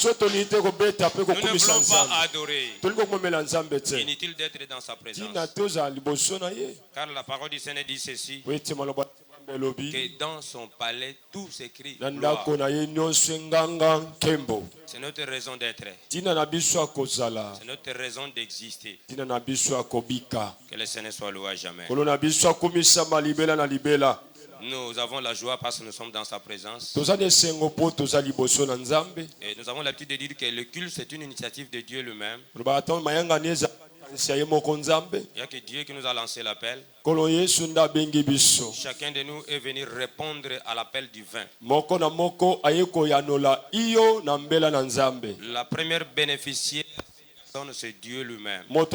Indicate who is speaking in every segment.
Speaker 1: ne voulons pas adorer. Inutile d'être dans sa présence. Car la parole du Seigneur dit ceci, que dans son palais tout s'écrit gloire. C'est notre raison d'être. C'est notre raison d'exister. Que le Seigneur soit loué à jamais. Nous avons la joie parce que nous sommes dans sa présence. Et nous avons l'habitude de dire que le culte c'est une initiative de Dieu lui-même. Il n'y a que Dieu qui nous a lancé l'appel. Chacun de nous est venu répondre à l'appel divin. La première bénéficiaire, c'est Dieu lui-même. Nous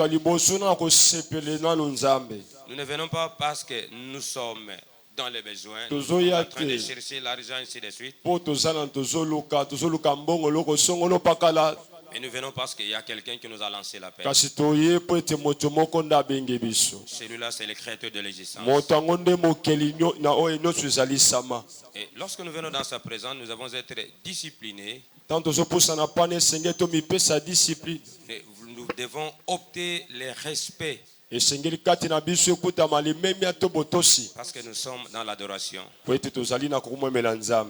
Speaker 1: ne venons pas parce que nous sommes dans les besoins, nous sommes en train de chercher l'argent, ainsi de suite. Mais nous venons parce qu'il y a quelqu'un qui nous a lancé l'appel. Celui-là, c'est le créateur de l'existence. Et lorsque nous venons dans sa présence, nous avons été disciplinés. Nous devons opter les respects. Parce que nous sommes dans l'adoration.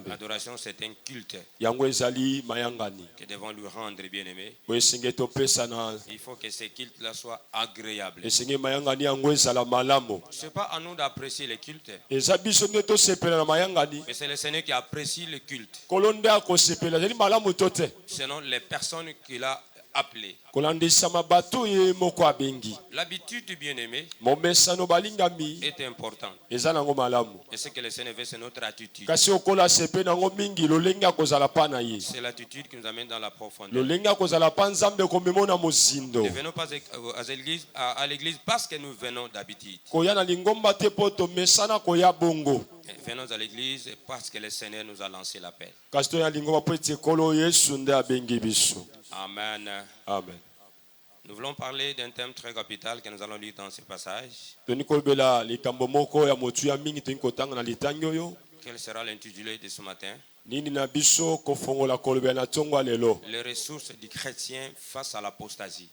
Speaker 1: L'adoration, c'est un culte que devons lui rendre, bien-aimé. Il faut que ce culte-là soit agréable. Ce n'est pas à nous d'apprécier le culte, mais c'est le Seigneur qui apprécie le culte. Selon les personnes qu'il a appelé. L'habitude du bien-aimé est importante. Et ce que le Seigneur veut, c'est notre attitude. C'est l'attitude qui nous amène dans la profondeur. Nous ne venons pas à l'église parce que nous venons d'habitude. Venons à l'église parce que le Seigneur nous a lancé l'appel. Amen.
Speaker 2: Amen.
Speaker 1: Nous voulons parler d'un thème très capital que nous allons lire dans ce passage. Quel sera l'intitulé de ce matin? Les ressources du chrétien face à l'apostasie.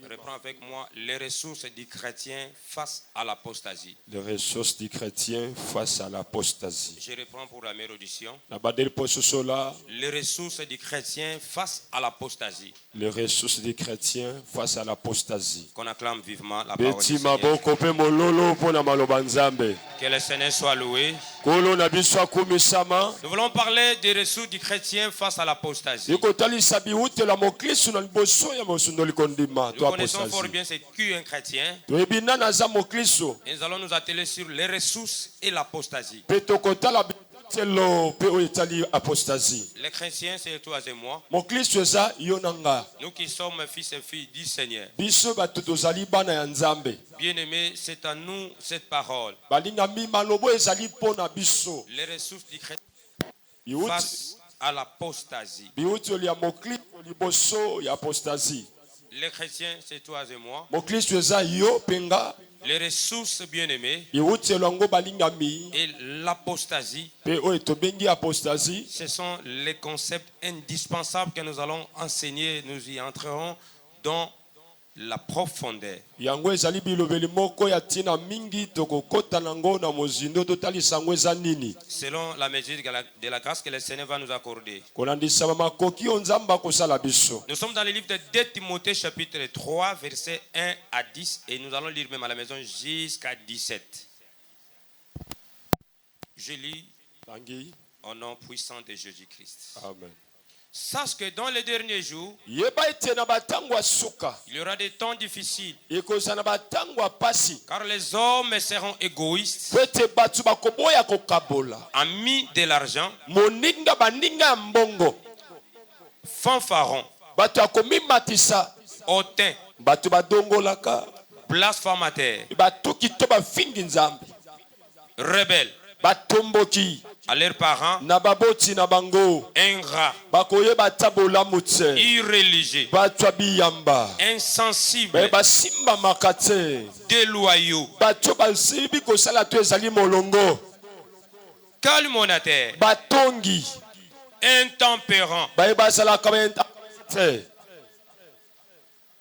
Speaker 1: Reprends avec moi les ressources du chrétien face à l'apostasie.
Speaker 2: Les ressources du chrétien face à l'apostasie.
Speaker 1: Je reprends pour la meilleure audition.
Speaker 2: Les
Speaker 1: ressources du chrétien face à l'apostasie.
Speaker 2: Les ressources du chrétien face à l'apostasie.
Speaker 1: Qu'on acclame vivement la parole du Seigneur. Que le Seigneur soit loué. Nous voulons parler des ressources du chrétien face à l'apostasie. Nous connaissons fort bien ce qu'est un chrétien. Et nous allons nous atteler sur les ressources et l'apostasie. Les chrétiens, c'est toi et moi. Nous qui sommes fils et filles du Seigneur. Bien-aimés, c'est à nous cette parole. Les ressources du chrétien face à l'apostasie. Les chrétiens, c'est toi et moi. Les ressources, bien-aimées, et l'apostasie, ce sont les concepts indispensables que nous allons enseigner. Nous y entrerons dans la profondeur. Selon la mesure de la grâce que le Seigneur va nous accorder. Nous sommes dans le livre de 2 Timothée chapitre 3 versets 1 à 10 et nous allons lire même à la maison jusqu'à 17. Je lis au nom puissant de Jésus-Christ.
Speaker 2: Amen.
Speaker 1: Sache que dans les derniers jours, il y aura des temps difficiles. Car les hommes seront égoïstes, amis de l'argent, fanfarons, hautains, blasphémateurs, rebelles, à leurs parents, ingrats, irréligieux, insensibles, déloyaux, calomniateur,
Speaker 2: batongi,
Speaker 1: intempérant,
Speaker 2: bayebasala kama intempérant,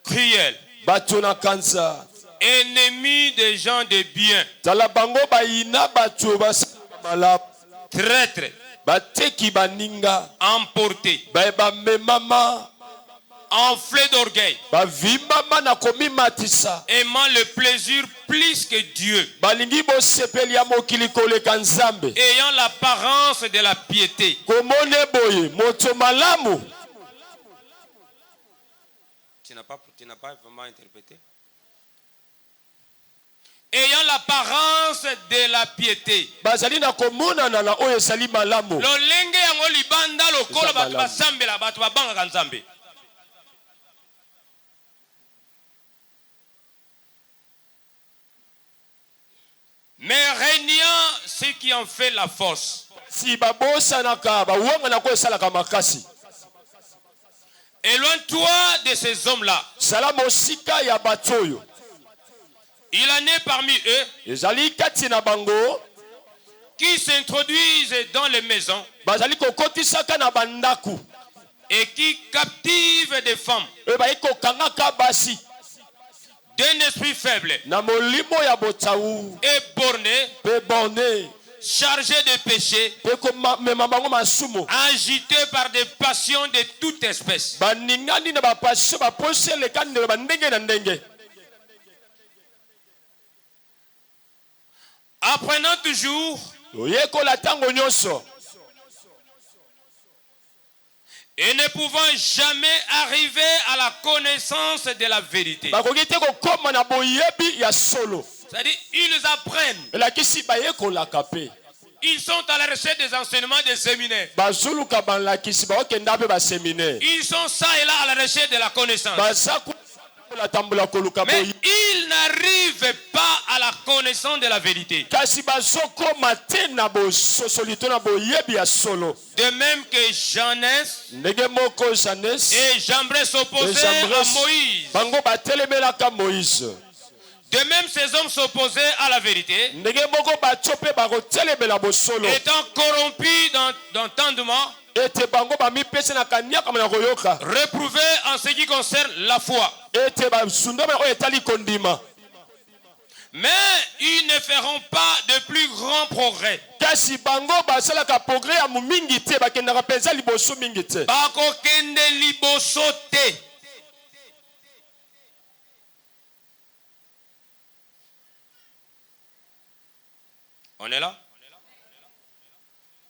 Speaker 1: cruel,
Speaker 2: batona kansa,
Speaker 1: ennemi des gens de bien,
Speaker 2: tala bango bayina batu basala
Speaker 1: traître,
Speaker 2: bateki baninga,
Speaker 1: emporté,
Speaker 2: bayeba memama,
Speaker 1: enflé d'orgueil,
Speaker 2: bavimama na komimatisa,
Speaker 1: aimant le plaisir plus que Dieu,
Speaker 2: balingi bosepeli ya mokili koleka nzambe,
Speaker 1: ayant l'apparence de la piété.
Speaker 2: komone boye moto malamu.
Speaker 1: Tu n'as pas vraiment interprété. Ayant l'apparence de la piété.
Speaker 2: Bazali na komonana na oyo esali malamu.
Speaker 1: Lolenge yango libanda lokolo batu basambela batu babanga nzambe. Mais régnant ce qui en fait la force.
Speaker 2: Si babosanaka bawanga na ko esalaka makasi.
Speaker 1: Éloigne-toi de ces hommes-là.
Speaker 2: Salam osika ya batoyo.
Speaker 1: Il en est parmi eux
Speaker 2: ezali kati na bango
Speaker 1: qui s'introduisent dans les maisons
Speaker 2: bazali kokotisaka na bandaku
Speaker 1: et qui captivent des femmes
Speaker 2: bayi kokangaka basi
Speaker 1: d'un esprit faible
Speaker 2: na molimo ya botau
Speaker 1: et borné,
Speaker 2: pe borné
Speaker 1: chargé de péché,
Speaker 2: pe komema bango masumu
Speaker 1: agité par des passions de toute espèce.
Speaker 2: baningani na bapasio baposi elekani ndenge bandenge na ndenge.
Speaker 1: Apprenant toujours
Speaker 2: oyekola tango nyonso
Speaker 1: et ne pouvant jamais arriver à la connaissance de la vérité.
Speaker 2: bakoki te kokoma na boyebi ya solo.
Speaker 1: C'est-à-dire, ils apprennent.
Speaker 2: elakisi bayekolaka pe
Speaker 1: Ils sont à la recherche des enseignements des séminaires.
Speaker 2: bazuluka balakisi bakokenda pe baséminaire
Speaker 1: Ils sont ça et là à la recherche de la connaissance.
Speaker 2: baza kotambola koluka
Speaker 1: Mais
Speaker 2: boye
Speaker 1: ils n'arrivent pas à la connaissance de la vérité.
Speaker 2: kasi bazokoma te na bososoli to na boyebi ya solo.
Speaker 1: De même que Janès
Speaker 2: ndenge moko Janès
Speaker 1: et Jambres s'opposaient à Moïse.
Speaker 2: bango batelemelaka Moïse.
Speaker 1: De même ces hommes s'opposaient à la vérité.
Speaker 2: ndenge moko batyo mpe bakotelemela bosolo
Speaker 1: Étant corrompus d'entendement,
Speaker 2: ete bango bamipesa na kaniakama na koyoka
Speaker 1: réprouvés en ce qui concerne la foi.
Speaker 2: ete basundome oyo etali kondima.
Speaker 1: Mais ils ne feront pas de plus grands progrès.
Speaker 2: kasi bango basalaka progrès ya mingi te bakendaka mpenza liboso mingi te.
Speaker 1: Bakokende liboso te. On est là?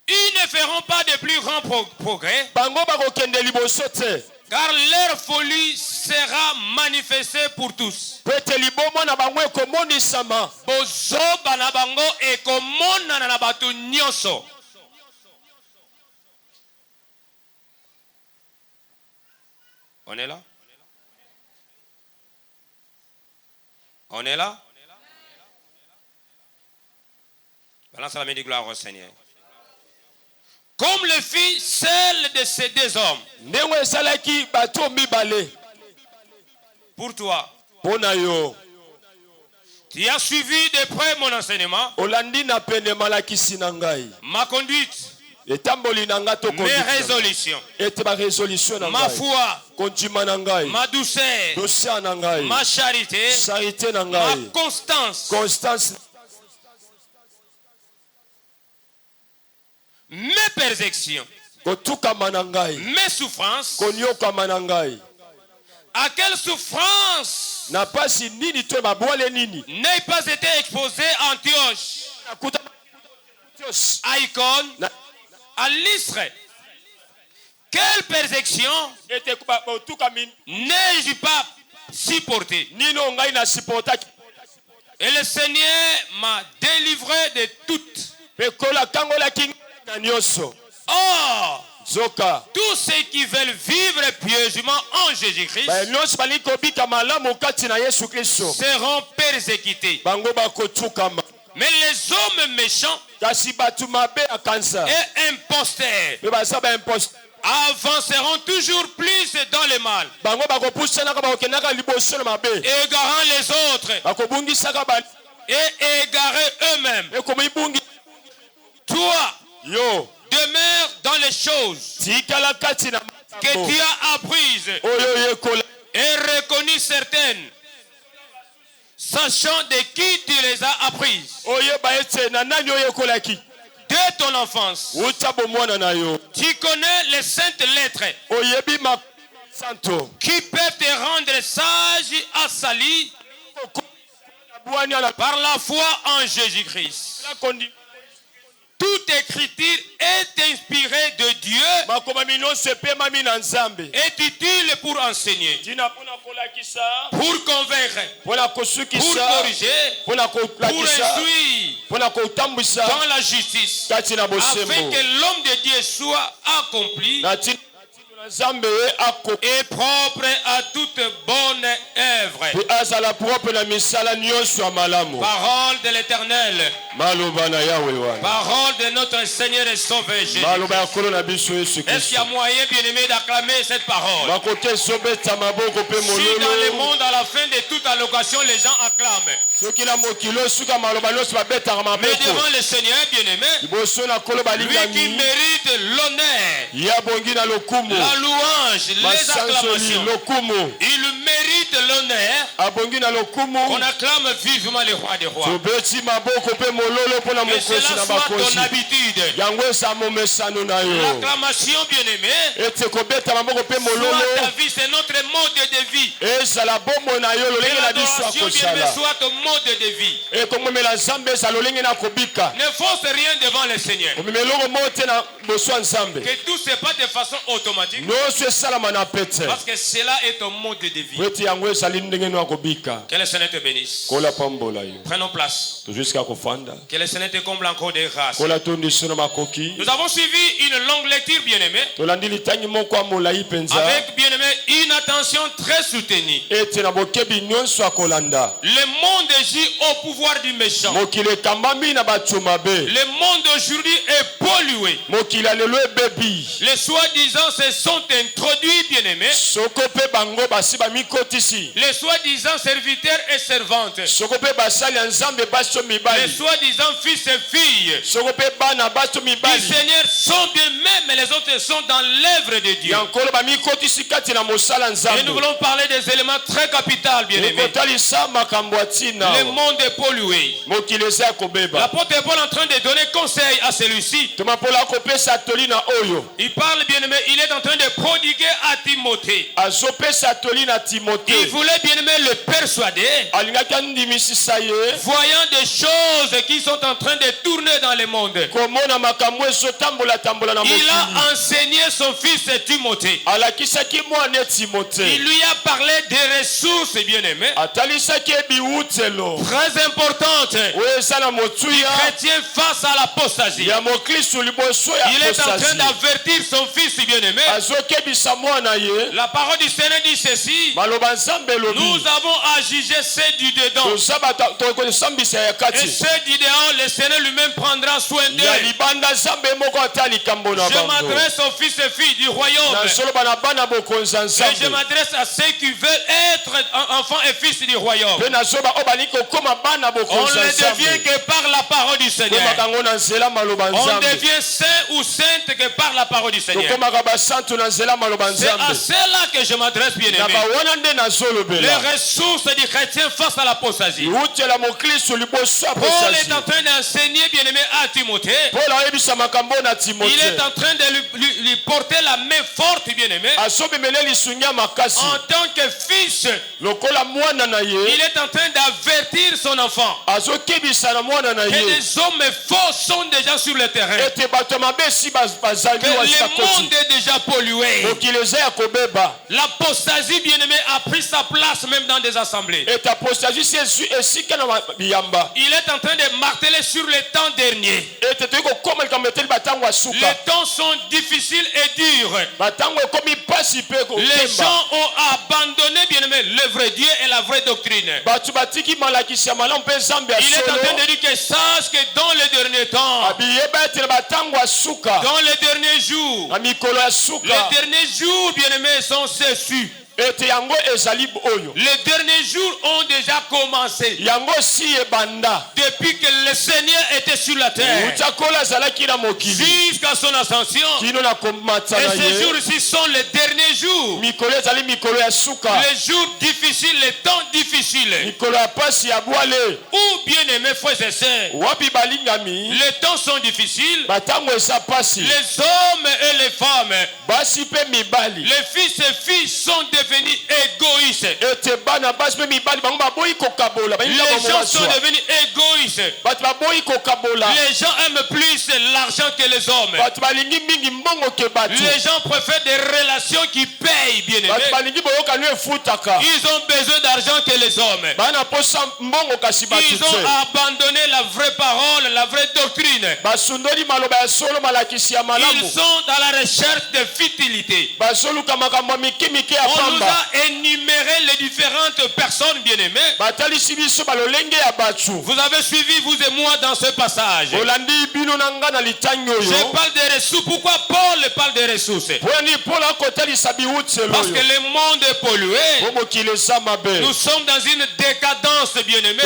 Speaker 1: Ils ne feront pas de plus grands progrès.
Speaker 2: bango bakokende liboso te.
Speaker 1: Car leur folie sera manifestée pour tous.
Speaker 2: po ete libomo na bango ekomonisama.
Speaker 1: Bozoba na bango ekomonana na bato nyonso. On est là? On est là? Balance la main de gloire au Seigneur. Comme le fit celle de ces deux hommes.
Speaker 2: ndenge esalaki bato mibale
Speaker 1: Pour toi,
Speaker 2: mpona yo.
Speaker 1: tu as suivi de près mon enseignement,
Speaker 2: olandi na pene malakisi na ngai
Speaker 1: ma conduite,
Speaker 2: etamboli na ngai to
Speaker 1: mes résolutions,
Speaker 2: ete barésolution na
Speaker 1: ma
Speaker 2: ngai
Speaker 1: foi,
Speaker 2: kondima na ngai
Speaker 1: ma douceur,
Speaker 2: dosia na ngai
Speaker 1: ma charité,
Speaker 2: charité na
Speaker 1: ma
Speaker 2: ngai
Speaker 1: constance,
Speaker 2: constance
Speaker 1: mes persécutions,
Speaker 2: kotukama na ngai
Speaker 1: mes souffrances.
Speaker 2: konyokama na ngai.
Speaker 1: À quelle souffrance
Speaker 2: na pasi nini to mabwale nini
Speaker 1: n'ait pas été exposé à Antioche,
Speaker 2: nakuta
Speaker 1: à Icône, à Lystre? Quelle persécution
Speaker 2: ete botukami
Speaker 1: n'ai-je pas supporté?
Speaker 2: nino ngai na supportaki
Speaker 1: Et le Seigneur m'a délivré de toutes.
Speaker 2: pe kola kangolaki na nyonso.
Speaker 1: Or,
Speaker 2: zoka
Speaker 1: tous ceux qui veulent vivre pieusement en Jésus-Christ
Speaker 2: nyonso balingi kobika malamu kati na Yesu Kristo
Speaker 1: seront persécutés.
Speaker 2: bango bakotukama.
Speaker 1: Mais les hommes méchants
Speaker 2: kasi bato mabe ya kanisa
Speaker 1: et imposteurs
Speaker 2: pe baza baimposte
Speaker 1: avanceront toujours plus dans le mal,
Speaker 2: bango bakopusanaka bakokendaka liboso na mabe
Speaker 1: égarant les autres
Speaker 2: bakobungisaka
Speaker 1: et égarés eux-mêmes.
Speaker 2: ekomibungi
Speaker 1: Toi,
Speaker 2: yo
Speaker 1: demeure dans les choses
Speaker 2: tikala kati na
Speaker 1: que tu as apprises
Speaker 2: oyo yekola
Speaker 1: et reconnu certaines, sachant de qui tu les as apprises.
Speaker 2: oyeba ete na nani oyo yekolaki
Speaker 1: Dès ton enfance,
Speaker 2: uta bomwana na yo
Speaker 1: tu connais les saintes lettres
Speaker 2: oyebi santo
Speaker 1: qui peuvent te rendre sage à sali par la foi en Jésus-Christ. Toute écriture est inspirée de Dieu, est utile pour enseigner, pour convaincre, pour corriger, pour instruire dans la justice, afin que l'homme de Dieu soit accompli et propre à toute bonne œuvre. Parole de l'Éternel, parole de notre Seigneur et Sauveur Jésus. Est-ce qu'il y a moyen, bien-aimé, d'acclamer cette parole? Si dans le monde, à la fin de toute allocation, les gens acclament, mais devant le Seigneur, bien-aimé, lui qui mérite l'honneur, la louange, les acclamations, il mérite l'honneur qu'on acclame vivement le roi des rois. Que cela soit ton habitude. L'acclamation, bien-aimé, soit ta vie, c'est notre mode de vie. Que l'adoration, bien-aimé, soit ton mode de vie. Ne force rien devant le Seigneur. Que tout se passe de façon automatique. Parce que cela est ton mode de vie. Que le Seigneur te bénisse. Prenons place. Que le Seigneur te comble encore de grâce. Nous avons suivi une longue lecture, bien-aimé, avec, bien-aimé, une attention très soutenue. Le monde agit au pouvoir du méchant. Le monde aujourd'hui est pollué. Les soi-disant se sont introduits, bien-aimés. Les soi-disant serviteurs et servantes. Les soi-disant fils et filles. Les seigneurs sont bien mêmes, mais les autres sont dans l'œuvre de Dieu. Et nous voulons parler des éléments très capitaux, bien-aimés. Le monde est pollué. L'apôtre Paul est en train de donner conseil à celui-ci. Il parle, bien-aimé, il est en train de prodiguer à Timothée. Il voulait, bien-aimé, le persuader, voyant des choses qui sont en train de tourner dans le monde. Il a enseigné son fils Timothée. Il lui a parlé des ressources, bien-aimé, très importantes, du chrétien face à l'apostasie. Il est en train d'avertir son fils, bien-aimé. La parole du Seigneur dit ceci: nous avons à juger ceux du dedans, et ceux du dehors, le Seigneur lui-même prendra soin d'eux. Je m'adresse aux fils et filles du royaume, et je m'adresse à ceux qui veulent être enfants et fils du royaume. On ne devient que par la parole du Seigneur. On devient saint ou sainte que par la parole du Seigneur. C'est à cela que je m'adresse, bien-aimé. Les ressources du chrétien face à l'apostasie. Paul est en train d'enseigner, bien-aimé, à Timothée. Il est en train de lui porter la main forte, bien-aimé. En tant que fils, il est en train d'avertir son enfant que des hommes faux sont déjà sur le terrain, que le monde est déjà pollué. L'apostasie, bien-aimé, a pris sa place même dans des assemblées. Il est en train de marteler sur les temps derniers. Les temps sont difficiles et durs. Les gens ont abandonné, bien-aimé, le vrai Dieu et la vraie doctrine. Il est en train de dire que sache que dans les derniers temps, dans les derniers jours, les derniers jours, bien-aimés, sont ceux-ci. Les derniers jours ont déjà commencé. Depuis que le Seigneur était sur la terre jusqu'à son ascension. Et ces jours-ci sont les derniers jours. Les jours difficiles, les temps difficiles. Ou bien aimés frères et sœurs, les temps sont difficiles. Les hommes et les femmes, les fils et filles sont devenus égoïstes. Les gens sont devenus égoïstes. Les gens aiment plus l'argent que les hommes. Les gens préfèrent des relations qui payent, bien aimés. Ils ont besoin d'argent que les hommes. Ils ont abandonné la vraie parole, la vraie doctrine. Ils sont dans la recherche de futilité. On nous a énuméré les différentes personnes, bien aimées. Vous avez suivi, vous et moi, dans ce passage. Je parle des ressources. Pourquoi Paul parle des ressources? Parce que le monde est pollué. Nous sommes dans une décadence, bien aimée,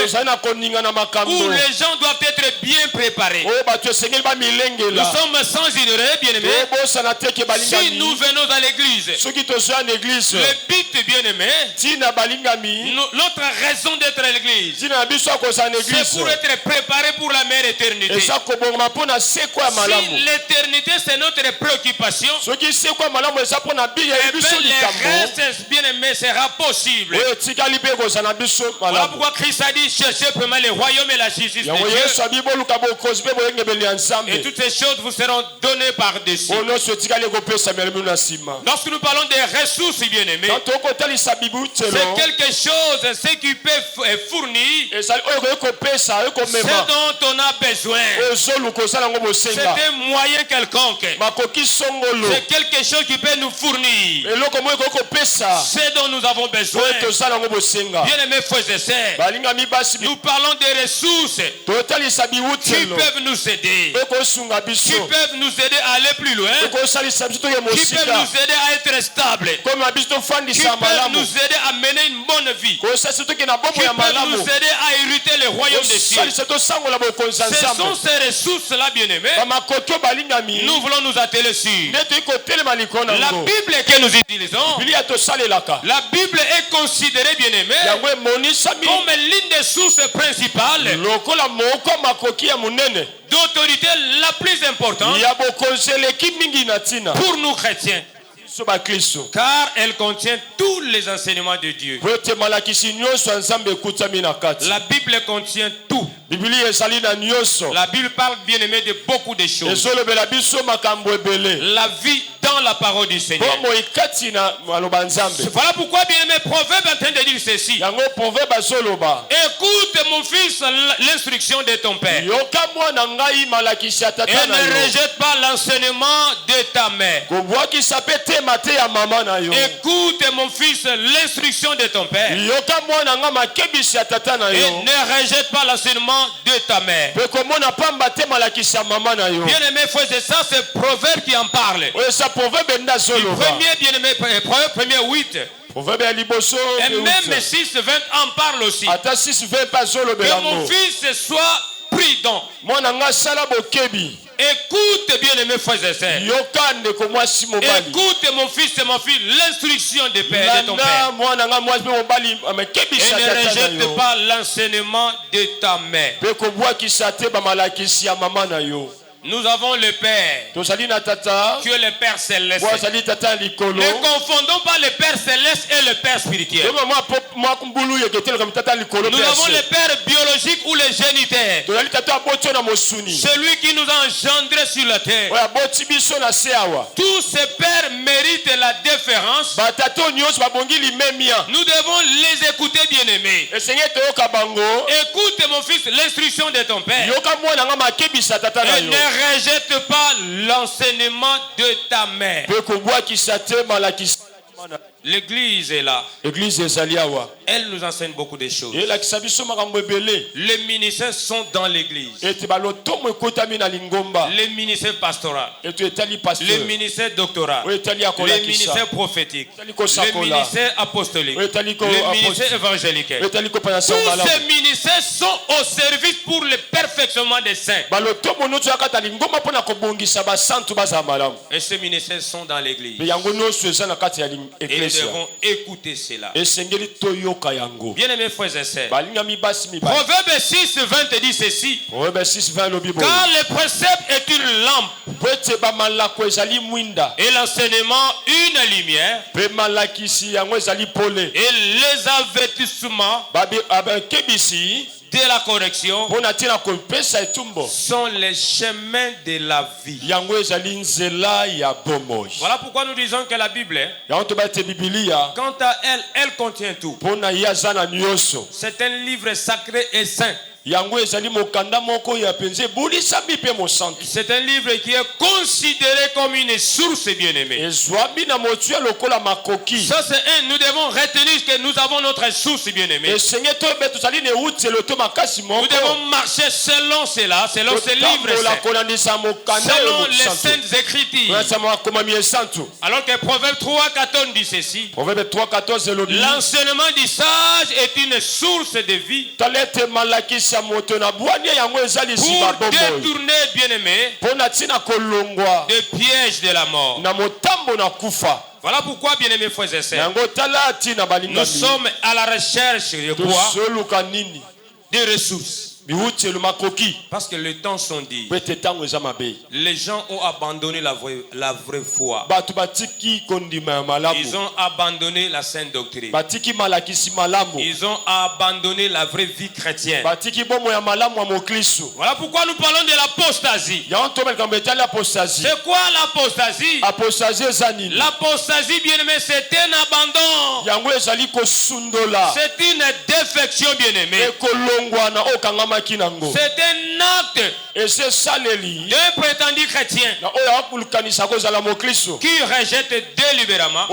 Speaker 1: où les gens doivent être bien préparés. Nous sommes sans ignorer, bien aimés. Si nous venons à l'église, le but, bien aimé, notre raison d'être à l'église, c'est pour être préparé pour la mère éternité. Si l'éternité c'est notre préoccupation, le reste, bien aimé, sera possible. Voilà pourquoi Christ a dit: cherchez premièrement le royaume et la justice de Dieu, et toutes ces choses vous seront données par-dessus. Lorsque nous parlons des ressources, bien aimés, c'est quelque chose, ce qui peut fournir ce dont on a besoin. C'est un moyen quelconque. C'est quelque chose qui peut nous fournir ce dont nous avons besoin. Bien aimés frères et sœurs, nous parlons des ressources qui peuvent nous aider, qui peuvent nous aider à aller plus loin, qui peuvent nous aider à être stables, qui peuvent nous aider à mener une bonne vie, qui peuvent nous aider à hériter le royaume des cieux. Ce sont ces ressources-là, bien aimés, nous voulons nous atteler sur. La Bible que nous utilisons, la Bible est considérée, bien aimée, comme l'une des sources principales d'autorité la plus importante pour nous chrétiens, car elle contient tous les enseignements de Dieu. La Bible contient tout. La Bible parle, bien aimé, de beaucoup de choses. La vie dans la parole du Seigneur. Voilà pourquoi, bien aimé, Proverbe est en train de dire ceci: écoute, mon fils, l'instruction de ton père, et ne rejette pas l'enseignement de ta mère. Écoute, mon fils, l'instruction de ton père, et ne rejette pas l'enseignement de ta mère. Bien aimé, ça c'est Proverbe qui en parle. Le premier, bien aimé, Proverbe 8. Et même 6:20 en parle aussi. Que mon fils soit prudent. Écoute, bien aimé frères et sœurs. Écoute, mon fils et ma fille, l'instruction de ton père. Et ne rejette pas l'enseignement de ta mère. Nous avons le Père, qui est le Père céleste. Ne confondons pas le Père céleste et le Père spirituel. Nous avons le Père biologique ou le génitaire, celui qui nous a engendrés sur la terre. Tous ces pères méritent la déférence. Nous devons les écouter, bien aimés. Écoute, mon fils, l'instruction de ton père. Et ne rejette pas l'enseignement de ta mère. L'église est là. Elle nous enseigne beaucoup de choses. Les ministères sont dans l'église. Les ministères pastoral, les ministères doctoral, les ministères prophétiques, les ministères apostoliques, les ministères évangéliques. Tous ces ministères sont au service pour le perfectionnement des saints. Et ces ministères sont dans l'église. Et nous devons écouter cela. Bien-aimés frères et sœurs, Proverbe 6:20 dit ceci: car le précepte est une lampe et l'enseignement une lumière, et les avertissements de la correction sont les chemins de la vie. Voilà pourquoi nous disons que la Bible, quant à elle, elle contient tout. C'est un livre sacré et saint. C'est un livre qui est considéré comme une source bien-aimée. Ça c'est un, nous devons retenir que nous avons notre source bien-aimée. Nous devons marcher selon cela, selon ce livre, selon les saintes écritures. Alors que Proverbe 3:14 dit ceci: l'enseignement du sage est une source de vie pour détourner, bien-aimé, des pièges de la mort. Voilà pourquoi, bien-aimés frères et sœurs, nous sommes à la recherche de quoi? Des ressources. Parce que les temps sont dits. Les gens ont abandonné la vraie foi. Ils ont abandonné la sainte doctrine. Ils ont abandonné la vraie vie chrétienne. Voilà pourquoi nous parlons de l'apostasie. C'est quoi l'apostasie? L'apostasie, bien-aimé, c'est un abandon. C'est une défection, bien-aimé. C'est un acte d'un prétendu chrétien qui rejette délibérément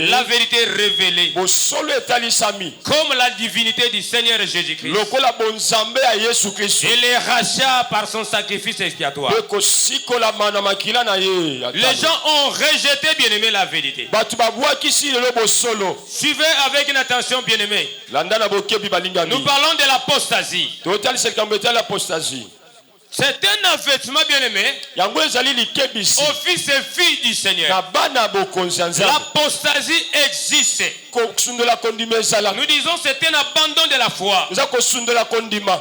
Speaker 1: la vérité révélée comme la divinité du Seigneur Jésus-Christ et les rachats par son sacrifice expiatoire. Les gens ont rejeté, bien-aimé, la vérité. Suivez avec une attention, bien-aimé. Nous parlons de l'apostasie. C'est un avertissement, bien-aimé, aux fils et filles du Seigneur. L'apostasie existe. Nous disons c'est un abandon de la foi.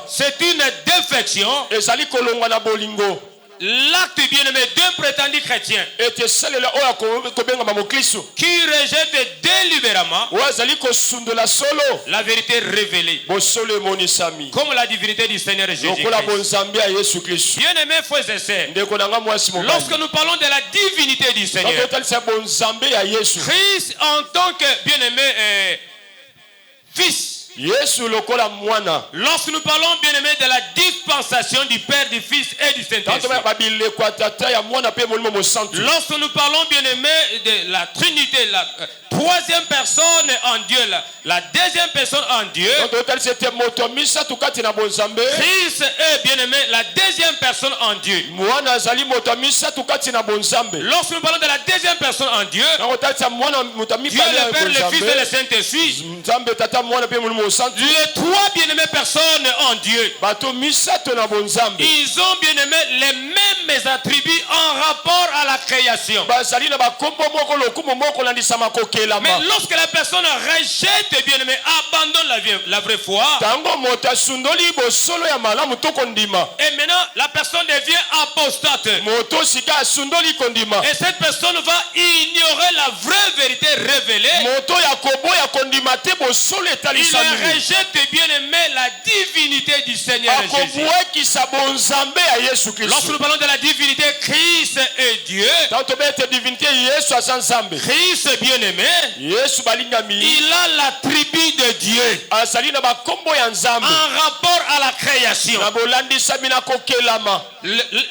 Speaker 1: C'est une défection. L'acte, bien-aimé, d'un prétendu chrétien qui rejette délibérément la vérité révélée comme la divinité du Seigneur Jésus-Christ. Bien-aimés frères et sœurs, lorsque nous parlons de la divinité du Seigneur, Christ en tant que bien-aimé fils, lorsque nous parlons, bien-aimé, de la dispensation du Père, du Fils et du Saint-Esprit, lorsque nous parlons, bien-aimé, de la Trinité, la troisième personne en Dieu, la deuxième personne en Dieu, Christ est, bien-aimé, la deuxième personne en Dieu. Lorsque nous parlons de la deuxième personne en Dieu, Dieu le Père, le Fils et le Saint-Esprit, les trois bien-aimées personnes en Dieu, ils ont, bien-aimé, les mêmes attributs en rapport à la création. Mais lorsque la personne rejette, bien-aimé, abandonne la vraie foi, et maintenant la personne devient apostate, et cette personne va ignorer la vraie vérité révélée. Il rejette, bien-aimé, la divinité du Seigneur Jésus. Lorsque nous parlons de la divinité, Christ est
Speaker 3: Dieu, Christ bien-aimé, il a l'attribut de Dieu en rapport à la création.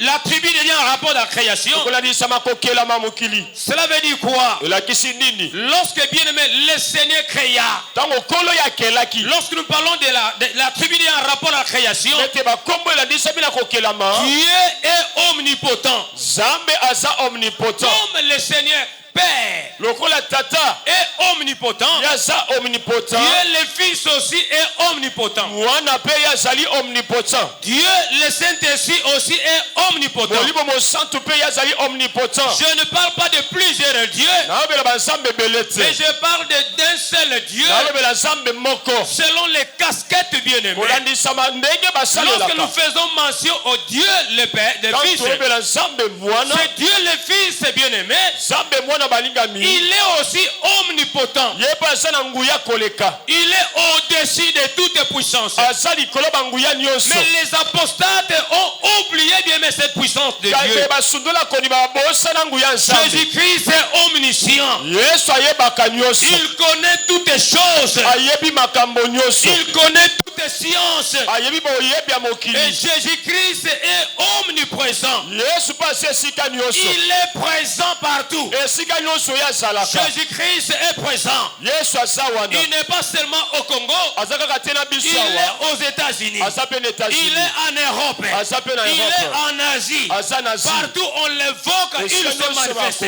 Speaker 3: L'attribut de Dieu en rapport à la création. Cela veut dire quoi? Lorsque bien-aimé, le Seigneur créa. Lorsque nous parlons de l'attribut de Dieu en rapport à la création, Dieu est omnipotent. Comme le Seigneur Père est omnipotent. Dieu le Fils aussi est omnipotent. Dieu le Saint-Esprit aussi est omnipotent. Je ne parle pas de plusieurs dieux, mais je parle d'un seul Dieu selon les casquettes bien-aimées. Lorsque nous faisons mention au Dieu le Père, le Fils, c'est Dieu le Fils bien-aimé. Il est aussi omnipotent. Il est au-dessus de toute puissance. Mais les apostates ont oublié bien cette puissance de Dieu. Jésus-Christ est omniscient. Il connaît toutes choses. Il connaît toutes sciences. Et Jésus-Christ est omniprésent. Il est présent partout. Jésus-Christ est présent. Il n'est pas seulement au Congo. Il est aux États-Unis. Il est en Europe. Il est en Asie. Partout on l'évoque, il se manifeste.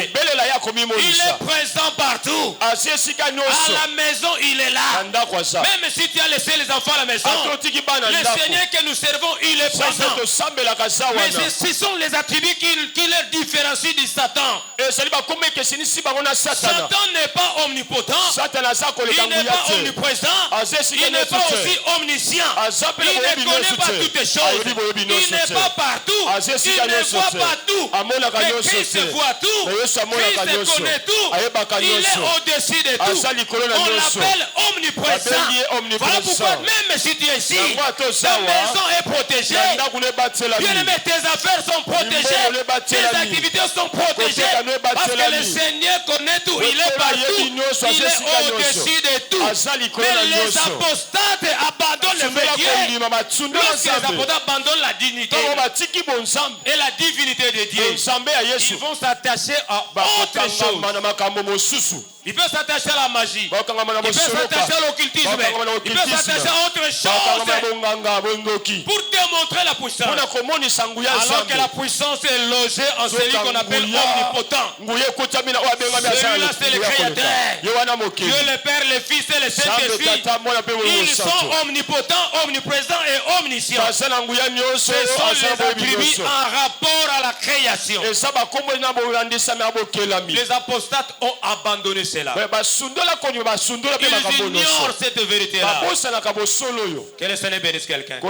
Speaker 3: Il est présent partout. À la maison, il est là. Même si tu as laissé les enfants à la maison, le Seigneur que nous servons, il est présent. Mais ce sont les attributs qui le différencient du Satan. Satan n'est pas omnipotent. Il n'est pas omniprésent. Il n'est pas aussi omniscient. Il ne connaît pas toutes les choses. Il n'est pas partout. Il ne voit pas tout. Mais Christ voit tout. Christ connaît tout. Il est au-dessus de tout. On l'appelle omniprésent. Voilà pourquoi même si tu es ici, ta maison est protégée. Bien aimé, tes affaires sont protégées. Tes activités sont protégées. Parce que le Seigneur connaît tout. Il est partout. Il est au-dessus de tout. Mais les apostates abandonnent le vrai Dieu. Lorsque les apostates abandonnent la dignité et la divinité de Dieu, ils vont s'attacher à autre chose. Il peut s'attacher à la magie. Il peut s'attacher à l'occultisme. Il peut s'attacher à autre chose pour démontrer la puissance. Alors que la puissance est logée en celui qu'on appelle omnipotent. Celui-là, c'est le Créateur. Dieu le Père, le Fils et le Saint-Esprit. Ils sont omnipotents, omniprésents et omniscients. Ce sont les attributs en rapport à la création. Les apostates ont abandonné cela. Ils ignorent cette vérité-là. Que le Seigneur bénisse quelqu'un.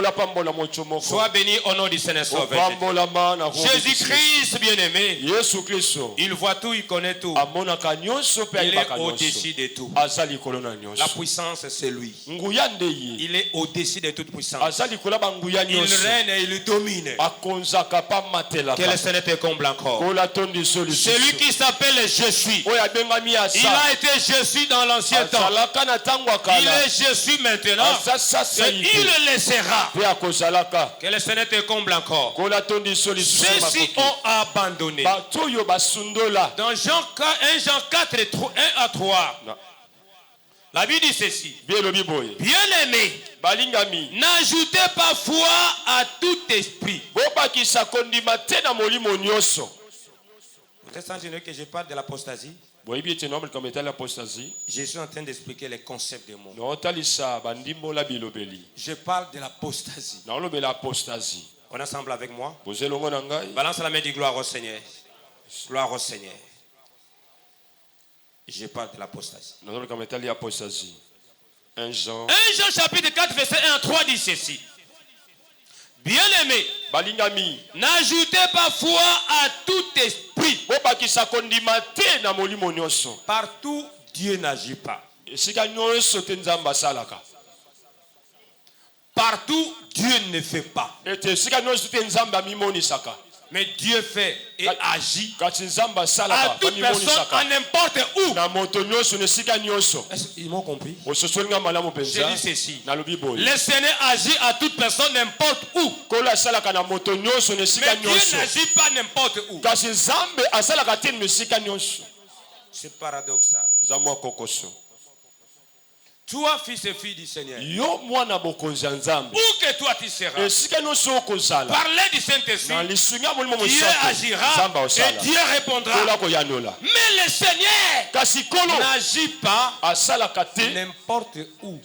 Speaker 3: Sois béni au nom du Seigneur Sauveur. Jésus-Christ bien-aimé, il voit tout, il connaît tout. Il est au-dessus de tout. La puissance, c'est lui. Il est au-dessus de toute puissance. Il règne et il domine. Que le Seigneur te comble encore. Celui qui s'appelle Je suis. Il a été Je suis dans l'ancien temps. Il est Je suis maintenant. Et il le sera. Que le Seigneur te comble encore. Ceux-ci ont abandonné. Dans Jean 4, 1 à 3. La Bible dit ceci. Bien-aimé, n'ajoutez pas foi à tout esprit. Vous êtes sans gêner que je parle de l'apostasie? Je suis en train d'expliquer les concepts des mots. Je parle de l'apostasie. On est ensemble avec moi? Balance la main, dit gloire au Seigneur. Gloire au Seigneur. Je parle de l'apostasie. 1 Jean chapitre 4 verset 1 à 3 dit ceci. Bien-aimé, n'ajoutez pas foi à tout esprit. Partout, Dieu n'agit pas. Partout, Dieu ne fait pas. Mais Dieu fait et agit à toute personne, à n'importe où. Ils m'ont compris. Je dis ceci. Le Seigneur agit à toute personne, n'importe où. Mais Dieu n'agit pas n'importe où. C'est paradoxal. Toi, fils et fille du Seigneur, où que toi tu seras, parlez du Saint-Esprit, Dieu agira et Dieu répondra. Mais le Seigneur n'agit pas n'importe où.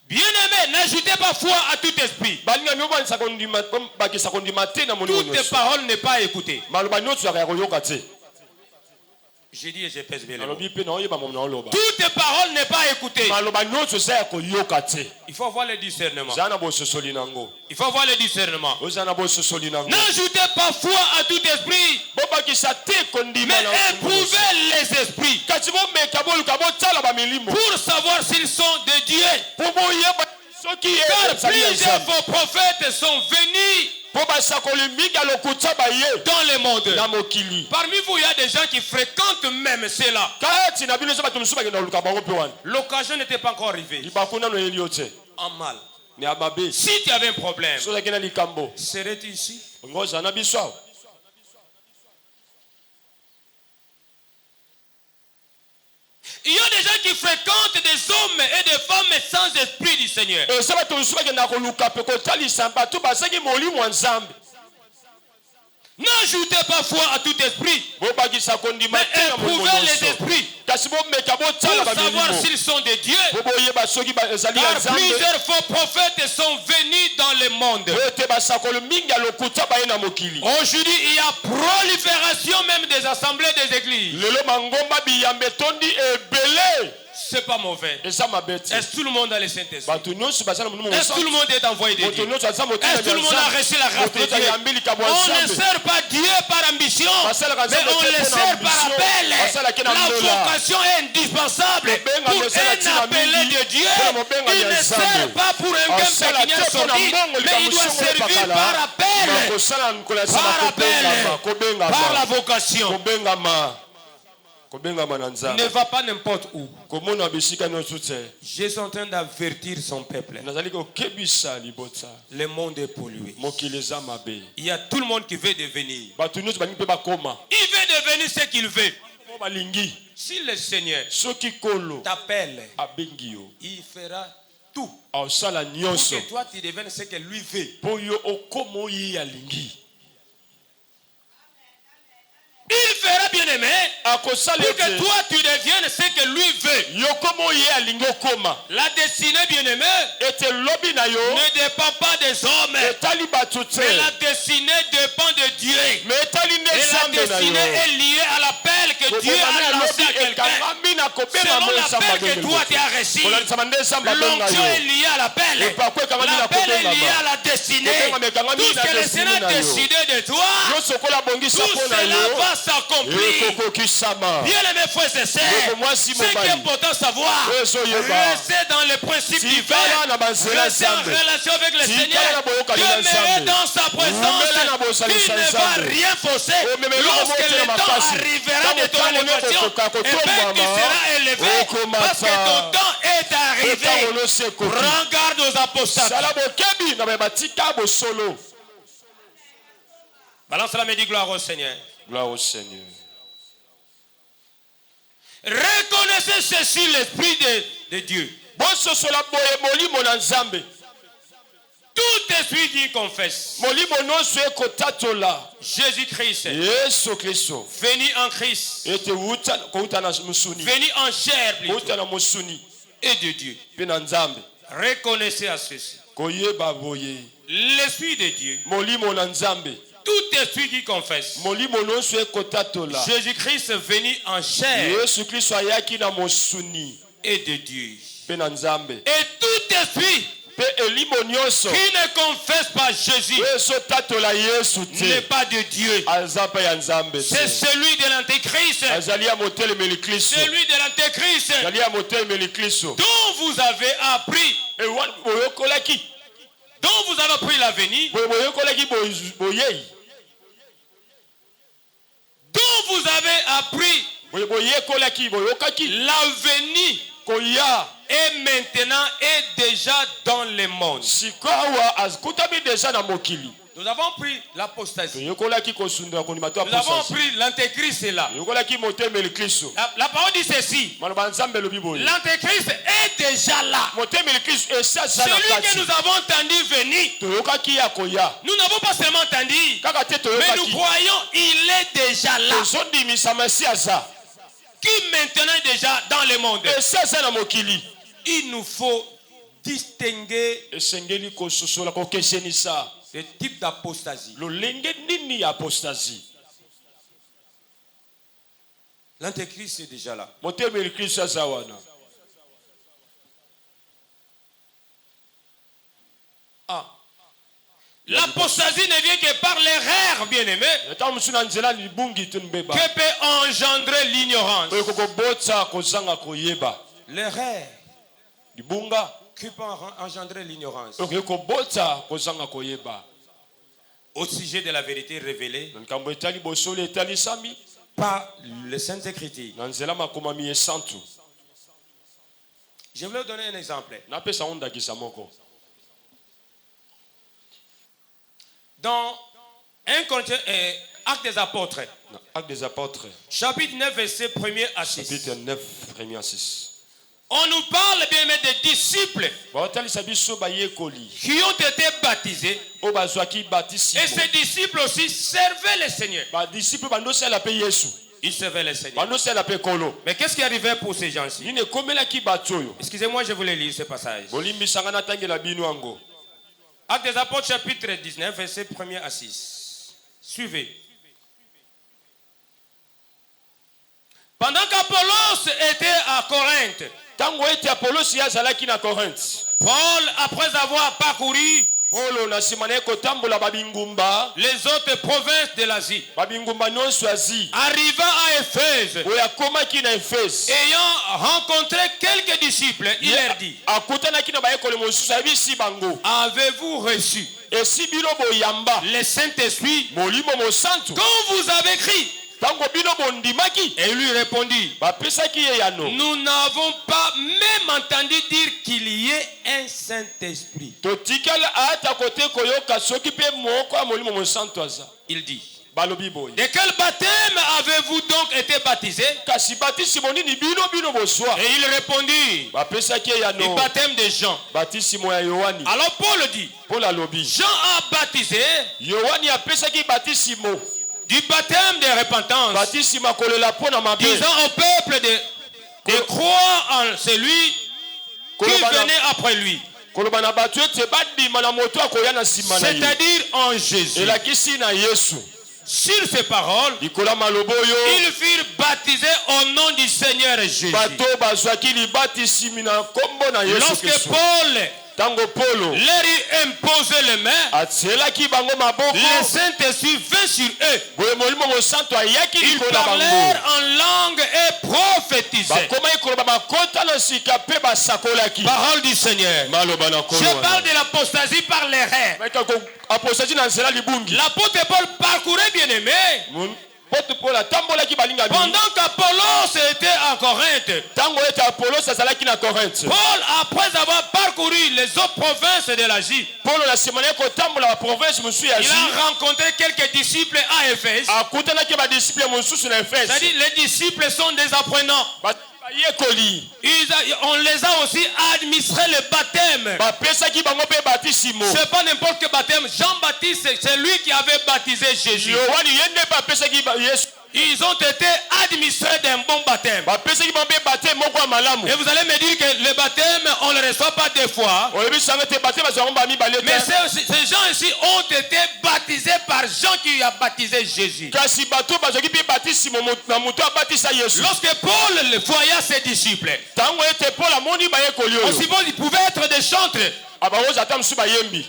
Speaker 3: Bien-aimé, n'ajoutez pas foi à tout esprit. Toute parole n'est pas écoutée. J'ai dit et je pèse bien les mots. Toute parole n'est pas écoutée. Il faut avoir le discernement. Il faut avoir le discernement. N'ajoutez pas foi à tout esprit, mais éprouvez les esprits pour savoir s'ils sont de Dieu. Car plusieurs faux prophètes sont venus dans le monde. Parmi vous, il y a des gens qui fréquentent même cela. L'occasion n'était pas encore arrivée. En mal. Si tu avais un problème, serais-tu ici? Il y a des gens qui fréquentent des hommes et des femmes sans esprit du Seigneur. N'ajoutez pas foi à tout esprit, mais éprouvez les esprits pour savoir s'ils sont de Dieu. Car plusieurs faux prophètes sont venus dans le monde. Aujourd'hui, il y a prolifération même des assemblées des églises. C'est pas mauvais. Est-ce que tout le monde a le Saint-Esprit? Est-ce que tout le monde est envoyé de Dieu? Est-ce que tout le monde a reçu la grâce de Dieu? On ne sert pas Dieu par ambition, mais on le sert par appel. La vocation est indispensable pour un appelé de Dieu. Il ne sert pas pour un gain pécuniaire sordide, mais il doit servir par appel. Par la vocation. Ne va pas n'importe où. Jésus est en train d'avertir son peuple. Le monde est pollué. Il y a tout le monde qui veut devenir. Il veut devenir ce qu'il veut. Si le Seigneur t'appelle, il fera tout pour que toi tu deviennes ce que lui veut. Il fera, bien aimé, pour que toi tu deviennes ce que lui veut. La destinée, bien aimé, ne dépend pas des hommes, mais la destinée dépend de Dieu. Et la destinée est liée à l'appel que Dieu a lancé à quelqu'un. Selon l'appel que toi tu as reçu, l'onction est liée à l'appel. L'appel est lié à la destinée. Tout ce que le Seigneur a décidé de toi, tout cela va s'accomplir. Bien aimés frères et sœurs, ce qui est important de savoir, restez dans le principe divin, restez en relation avec le Seigneur, demeurez dans sa présence, il ne va rien forcer. Lorsque le temps arrivera de ton élévation, tu seras élevé parce que ton temps est arrivé. Prends garde aux apostats. Balance la main, dit gloire au Seigneur.
Speaker 2: Gloire au Seigneur.
Speaker 3: Reconnaissez ceci, l'Esprit de Dieu. Tout esprit qui confesse Jésus-Christ, venu en Christ, venu en chair plutôt, et de Dieu. Reconnaissez à ceci. L'Esprit de Dieu. Tout esprit qui confesse Jésus-Christ venu en chair et de Dieu. Et tout esprit qui ne confesse pas Jésus n'est pas de Dieu. C'est celui de l'Antéchrist. Celui de l'Antéchrist dont vous avez appris dont vous avez appris la venue, dont vous avez appris la venue, et maintenant est déjà dans le monde. Nous avons pris l'apostasie. Nous avons pris l'antéchrist est là. La parole dit ceci. L'antéchrist est déjà là. Celui que nous avons entendu venir. Nous n'avons pas seulement entendu, mais nous croyons il est déjà là. Qui maintenant est déjà dans le monde. Il nous faut distinguer le type d'apostasie. L'antéchrist est déjà là. L'apostasie ne vient que par l'erreur, bien-aimé, que peut engendrer l'ignorance. L'erreur qui peut engendrer l'ignorance au sujet de la vérité révélée par les Saintes Écritures. Je vais vous donner un exemple. Dans Actes des Apôtres, chapitre 9, verset 1er à 6.
Speaker 1: Chapitre 9, 1er à 6.
Speaker 3: On nous parle bien des disciples qui ont été baptisés. Et ces disciples aussi servaient le Seigneur. Ils servaient le Seigneur. Mais qu'est-ce qui arrivait pour ces gens-ci? Excusez-moi, je voulais lire ce passage. Actes des Apôtres, chapitre 19, verset 1er à 6. Suivez. Pendant qu'Apollos était à Corinthe, Paul, après avoir parcouru les autres provinces de l'Asie, arriva à Éphèse. Ayant rencontré quelques disciples, il leur dit: avez-vous reçu le Saint-Esprit quand vous avez crié? Et lui répondit: nous n'avons pas même entendu dire qu'il y ait un Saint-Esprit. Il dit: de quel baptême avez-vous donc été baptisé? Et il répondit: du baptême de Jean. Alors Paul dit: Jean a baptisé du baptême de repentance, disant au peuple de croire en celui qui venait après lui, c'est-à-dire en Jésus. Sur ces paroles, ils furent baptisés au nom du Seigneur Jésus. Lorsque Paul leur eut imposé les mains, le Saint-Esprit vint sur eux. Ils parlèrent en langue et prophétisaient. Parole du Seigneur. Je parle de l'apostasie par l'erreur. L'apôtre Paul parcourait, bien aimé, pendant qu'Apollos était en Corinthe. Paul, après avoir parcouru les autres provinces de l'Asie, il a rencontré quelques disciples à Éphèse. C'est-à-dire les disciples sont des apprenants. On les a aussi administré le baptême. C'est pas n'importe quel baptême. Jean-Baptiste, c'est lui qui avait baptisé Jésus. Ils ont été administrés d'un bon baptême. Et vous allez me dire que le baptême, on ne le reçoit pas deux fois. Mais ces gens ici ont été baptisés par Jean qui a baptisé Jésus. Lorsque Paul voyait ses disciples, on suppose qu'ils pouvaient être des chantres.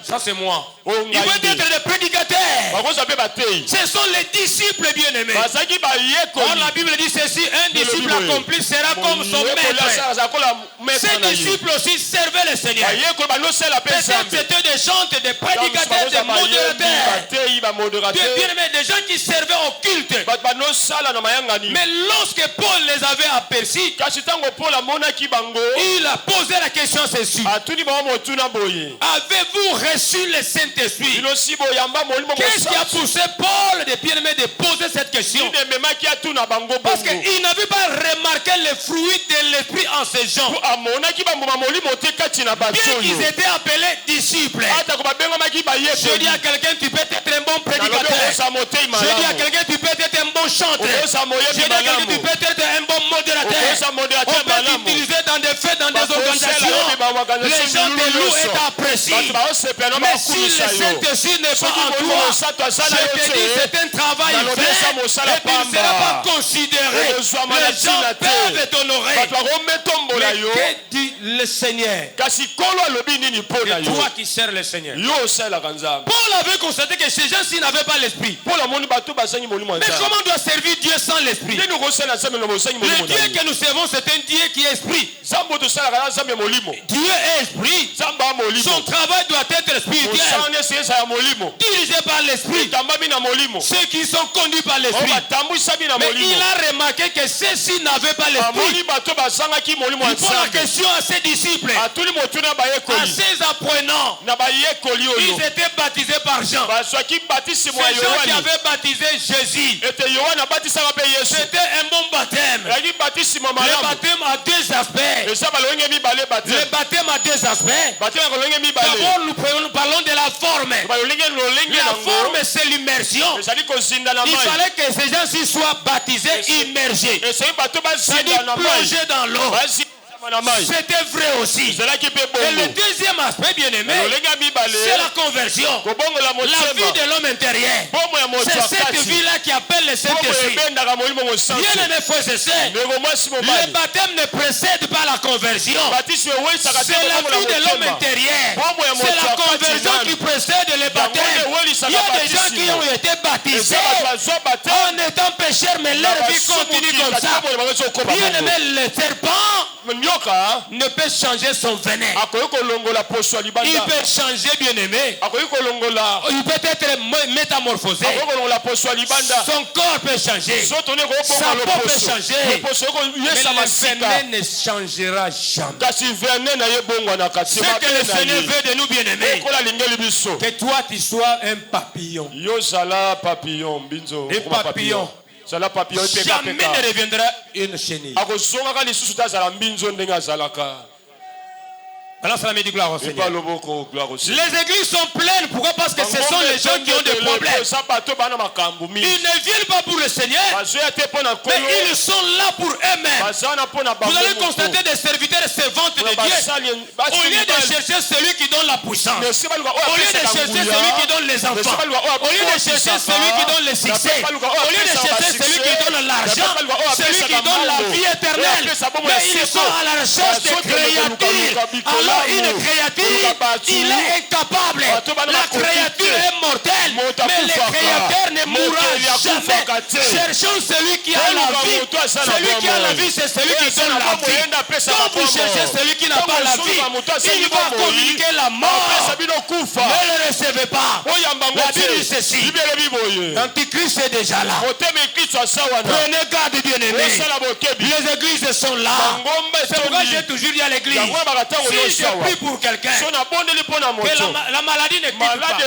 Speaker 3: Ça c'est moi. Ils vont être des prédicateurs. Ce sont les disciples bien-aimés. Or la Bible dit ceci, un disciple accompli sera comme son maître. Ces disciples aussi servaient le Seigneur. Peut-être c'était des chanteurs, des prédicateurs, des modérateurs. Bien-aimés, des gens qui servaient au culte. Mais lorsque Paul les avait aperçus, il a posé la question ceci. Avez-vous reçu le Saint-Esprit? Qu'est-ce qui a poussé Paul de bien-aimé de poser cette question? Parce qu'il n'avait pas remarqué les fruits de l'Esprit en ces gens. Bien qu'ils étaient appelés disciples. Je dis à quelqu'un, tu peux être un bon prédicateur. Je dis à quelqu'un, tu peux être un bon chanteur. Je dis à quelqu'un, tu peux être un bon modérateur. On peut t'utiliser dans des fêtes, dans des organisations. Les gens te louent et t'apprécient. Mais si le Saint-Esprit n'est pas en toi, je te dis, c'est un travail vain et tu ne seras pas considéré. Les gens peuvent t'honorer. Mais que dit le Seigneur? Et toi qui sers le Seigneur. Paul avait constaté que ces gens-ci n'avaient pas l'esprit. Mais comment doit servir Dieu sans l'esprit? Le Dieu que nous servons, c'est un Dieu qui est esprit. Dieu est esprit. Son travail doit être spirituel. Dirigé par l'esprit. Ceux qui sont conduits par l'esprit. Mais il a remarqué que ceux-ci n'avaient pas l'esprit. Il pose la question à ses disciples, à ses apprenants. Ils étaient baptisés par Jean. Ces gens qui avaient baptisé Jésus, c'était un bon baptême. Le baptême a deux aspects. Le baptême a deux aspects. D'abord, nous parlons de la forme. La forme, c'est l'immersion. Il fallait que ces gens-ci soient baptisés, immergés. C'est-à-dire plongés dans l'eau. C'était vrai aussi. Et le deuxième aspect, bien aimé, c'est la conversion. La vie de l'homme intérieur. C'est cette vie-là qui appelle le Saint-Esprit. Bien aimé, frères et sœurs, le baptême ne précède pas la conversion. C'est la vie de l'homme intérieur. C'est la conversion qui précède le baptême. Il y a des gens qui ont été baptisés en étant pécheurs, mais leur vie continue comme ça. Bien aimé, le serpent ne peut changer son venin. Il peut changer, bien aimé. Il peut être métamorphosé. Son corps peut changer. Sa peau peut changer. Mais le venin ne changera jamais. Ce que le Seigneur veut de nous, bien aimés, que toi tu sois un papillon. Un papillon. Jamais ne reviendra une chenille. Alors ça dit gloire au Seigneur. Les églises sont pleines. Pourquoi? Parce que ce sont les gens qui ont des problèmes. Ils ne viennent pas pour le Seigneur, mais ils sont là pour eux-mêmes. Vous allez constater des serviteurs servantes de Dieu. Au lieu de chercher celui qui donne la puissance, au lieu de chercher celui qui donne les enfants, au lieu de chercher celui qui donne le succès, au lieu de chercher celui qui donne l'argent, celui qui donne la vie éternelle, mais ils sont à la recherche de créatures. Alors une créature, il est incapable. La créature est mortelle, mais le créateur ne mourra jamais. Cherchons celui qui a la vie. Celui qui a la vie, c'est celui qui donne la vie. Quand vous cherchez celui qui n'a pas la vie, il va communiquer la mort. Ne le recevez pas. La Bible dit ceci. L'Antichrist est déjà là. Prenez garde, bien-aimés. Les églises sont là. C'est pourquoi j'ai toujours dit à l'église, si je prie pour quelqu'un, que la maladie ne quitte pas,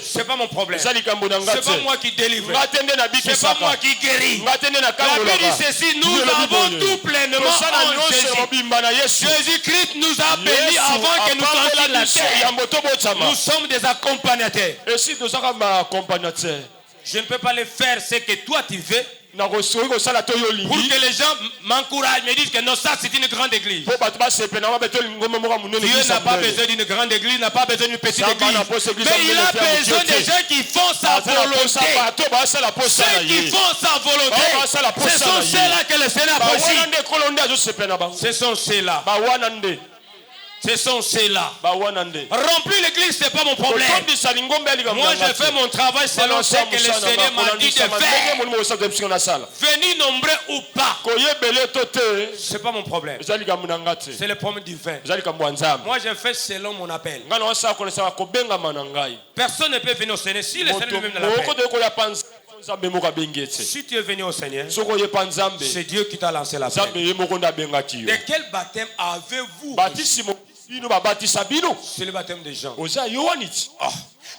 Speaker 3: c'est pas mon problème. C'est pas moi qui délivre. C'est pas moi qui guéris. La Bible dit ceci, nous avons tout pleinement en Jésus. Jésus-Christ nous a bénis avant que nous soyons sur la terre. Nous sommes des accompagnateurs. Je ne peux pas le faire ce que toi tu veux, pour que les gens m'encouragent, me disent que non, ça c'est une grande église. Dieu n'a pas besoin d'une grande église, n'a pas besoin d'une petite église. Mais il a besoin des gens qui font sa volonté. Ceux qui font sa volonté, ce sont ceux-là que le Seigneur apprécie. Ce sont ceux-là. Ce sont ceux-là. Remplir l'église, ce n'est pas mon problème. Moi, je fais mon travail selon ce que le Seigneur m'a dit de faire. Venir nombreux ou pas, ce n'est pas mon problème. C'est le problème du vin. Moi, je fais selon mon appel. Personne ne peut venir au Seigneur si le Seigneur lui-même ne l'appelle. Si tu es venu au Seigneur, c'est Dieu qui t'a lancé l'appel. De quel baptême avez-vous? C'est le baptême de Jean.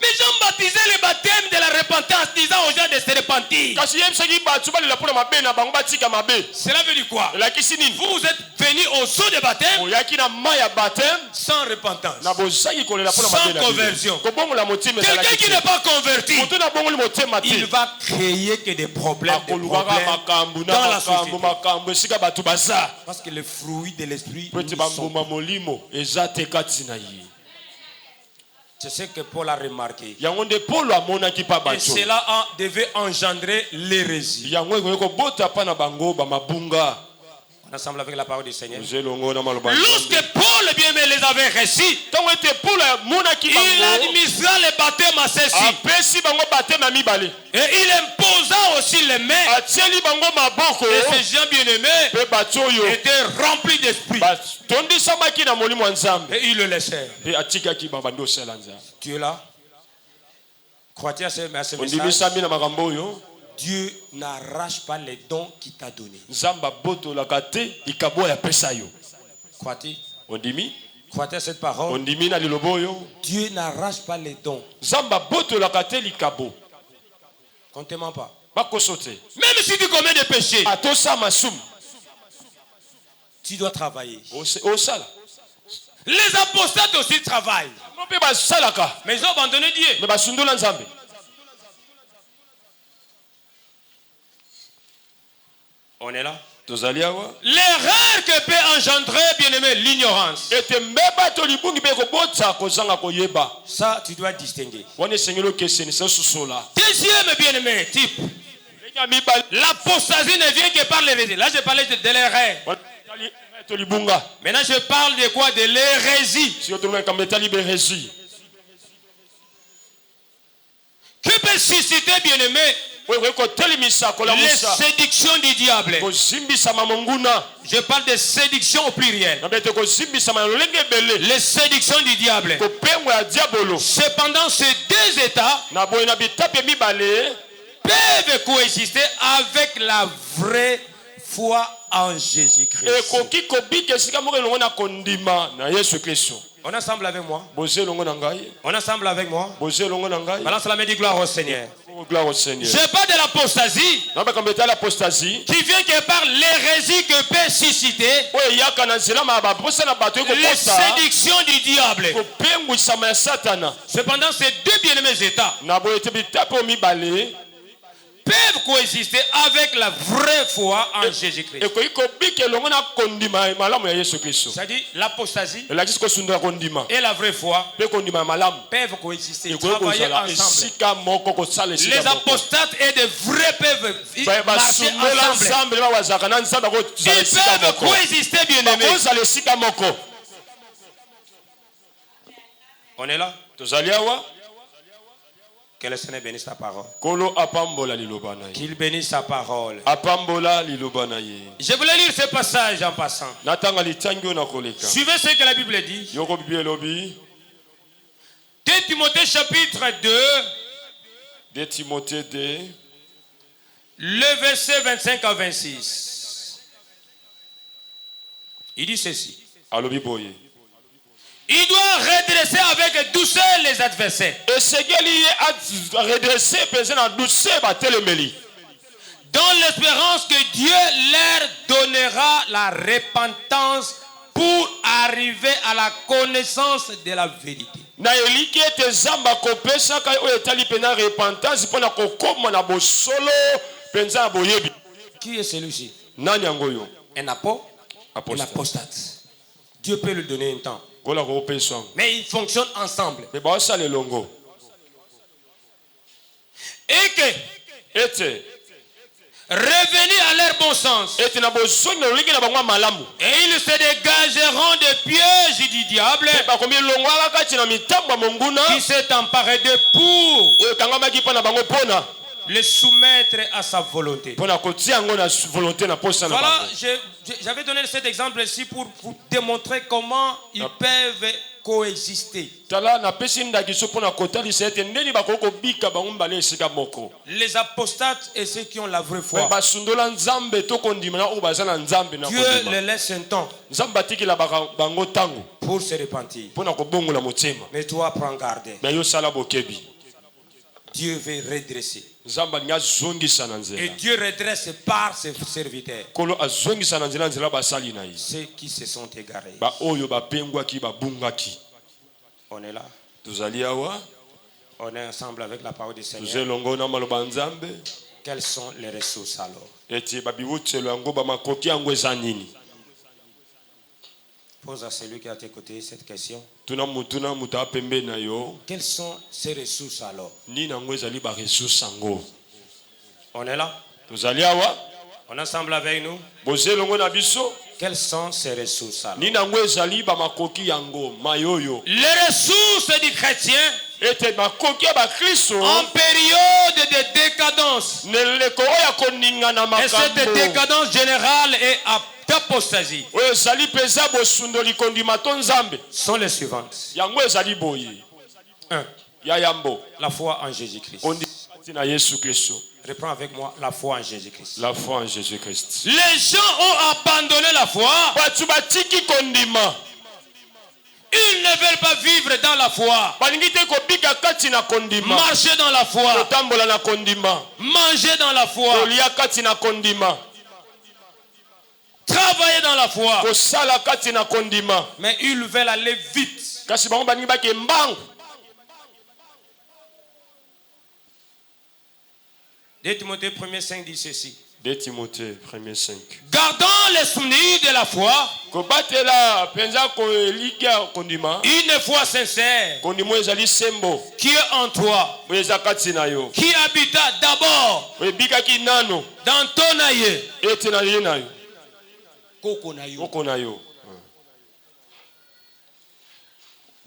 Speaker 3: Mais Jean baptisait le baptême de la repentance, disant aux gens de se repentir. Cela veut dire quoi? Vous êtes venus au seau de baptême sans repentance, sans conversion. Quelqu'un qui n'est pas converti, il va créer que des problèmes dans la société. Parce que les fruits de l'esprit sont... C'est ce que Paul a remarqué. Et cela devait engendrer l'hérésie. On ensemble avec la parole du Seigneur. Lorsque Paul bien les avait reçus, il administra le baptême à ceux-ci. Et il imposa aussi les mains. Et ces gens bien-aimés étaient remplis d'esprit. Et il le laissait. Tu es là? Crois-tu à ce message? Dieu n'arrache pas les dons qu'il t'a donnés. Crois-tu? Crois-tu à cette parole? Dieu n'arrache pas les dons. Qu'on ne te ment pas. Même si tu commets des péchés, tu dois travailler. Les apostates aussi travaillent. Mais ils ont abandonné Dieu. On est là? L'erreur que peut engendrer, bien-aimé, l'ignorance. Ça, tu dois distinguer. Deuxième, bien-aimé, type. L'apostasie ne vient que par l'hérésie. Là, je parlais de l'erreur. Maintenant, je parle de quoi? De l'hérésie. Que peut susciter, bien-aimé, les séductions du diable? Je parle de séduction au pluriel. Les séductions du diable. Cependant, ces deux états peuvent coexister avec la vraie foi en Jésus-Christ. On est ensemble avec moi. On est ensemble avec moi. Balance la main, dit gloire au Seigneur. Je parle de l'apostasie qui vient que par l'hérésie que peut susciter les séductions du diable. Cependant, ces deux bien-aimés états peuvent coexister avec la vraie foi en Jésus-Christ. C'est-à-dire l'apostasie et la vraie foi peuvent coexister, travailler ensemble. Les apostates et les vrais peuvent marcher ensemble. Ils peuvent coexister, bien-aimés. On est là? Que le Seigneur bénisse sa parole. Qu'il bénisse sa parole. Je voulais lire ce passage en passant. Suivez ce que la Bible dit. 2 Timothée chapitre 2. Le verset 25 à 26. Il dit ceci. Il doit redresser avec douceur les adversaires. Dans l'espérance que Dieu leur donnera la repentance pour arriver à la connaissance de la vérité. Qui est celui-ci? Un apostate. Dieu peut lui donner un temps. Mais ils fonctionnent ensemble. Et que revenir à leur bon sens. Et ils se dégageront des pièges du diable qui s'est emparé de pour les soumettre à sa volonté. Voilà, j'avais donné cet exemple ici pour vous démontrer comment ils peuvent coexister. Les apostates et ceux qui ont la vraie foi, Dieu les laisse un temps pour se repentir. Mais toi, prends garde. Dieu veut redresser. Et Dieu redresse par ses serviteurs ceux qui se sont égarés. On est là. On est ensemble avec la parole du Seigneur. Quelles sont les ressources alors? Pose à celui qui a à tes côtés cette question. Quelles sont ces ressources alors? On est là. On est ensemble avec nous. Quelles sont ces ressources alors? Les ressources du chrétien en période de décadence. Et cette décadence générale est d'apostasie sont les suivantes. 1. La foi en Jésus-Christ. Reprends avec moi la foi en Jésus-Christ.
Speaker 1: La foi en Jésus-Christ.
Speaker 3: Les gens ont abandonné la foi. Ils ne veulent pas vivre dans la foi. Marcher dans la foi. Manger dans la foi. Travailler dans la foi. Mais ils veulent aller vite. 2 Timothée 1:5 dit ceci.
Speaker 1: 2 Timothée 1:5.
Speaker 3: Gardant les souvenirs de la foi. Une foi sincère. Qui est en toi. Qui habita d'abord. Dans ton aïe.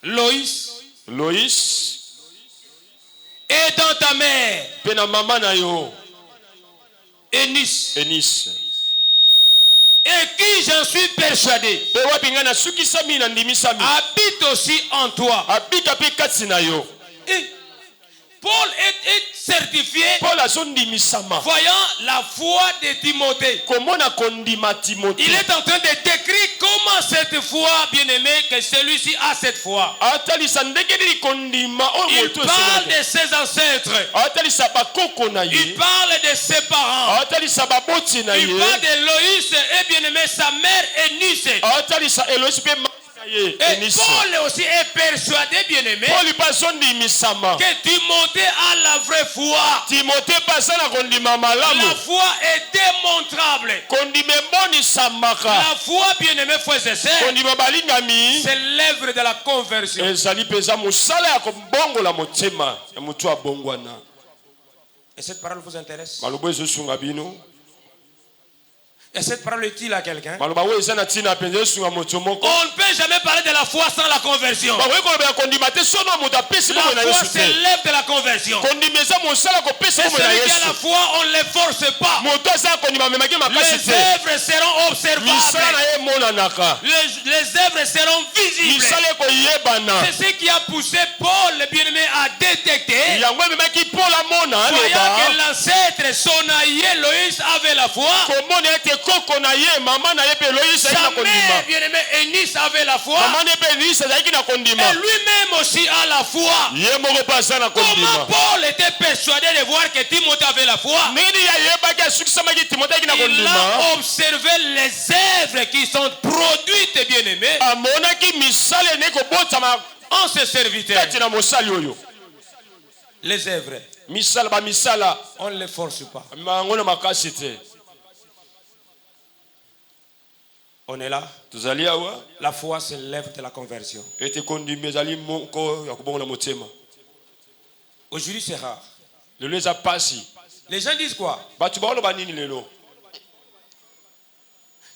Speaker 1: Loïs.
Speaker 3: Et dans ta mère. Eunice. Et qui, j'en suis persuadé, habite aussi en toi. Et Paul est certifié voyant la foi de Timothée. Il est en train de décrire comment cette foi, bien-aimé, que celui-ci a cette foi. Il parle de ses ancêtres. Il parle de ses parents. Il parle de Loïs et bien-aimé sa mère Eunice. Et Paul aussi est persuadé, bien-aimé, que Timothée a la vraie foi. La foi est démontrable. La foi, bien-aimé, c'est l'œuvre de la conversion. Et cette parole vous intéresse? Et cette parole est-il à quelqu'un? On ne peut jamais parler de la foi sans la conversion. La foi, c'est l'œuvre de la conversion. Et celui qui a la foi, on ne les force pas. Les œuvres seront observables. Les œuvres seront visibles. C'est ce qui a poussé Paul, le bien-aimé, à détecter. Voyant que l'ancêtre, son aïe Loïs, avait la foi. Sa mère bien-aimée Eunice avait la foi. Et lui-même aussi a la foi. Comment Paul était persuadé de voir que Timothée avait la foi? Il a observé les œuvres qui sont produites, bien-aimés, en ce serviteur. Les œuvres, on ne les force pas. On est là. La foi, c'est l'œuvre de la conversion. Aujourd'hui, c'est rare. Les gens disent quoi?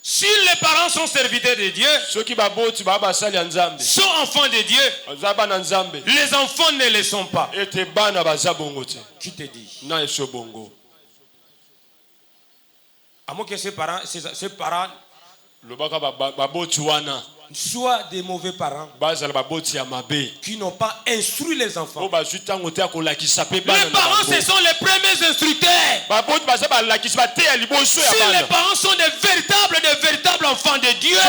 Speaker 3: Si les parents sont serviteurs de Dieu, sont enfants de Dieu, les enfants ne le sont pas. Qui te dit? À moins que ces parents soient des mauvais parents qui n'ont pas instruit les enfants. Les parents, ce sont les premiers instructeurs. Si les parents sont des véritables enfants de Dieu,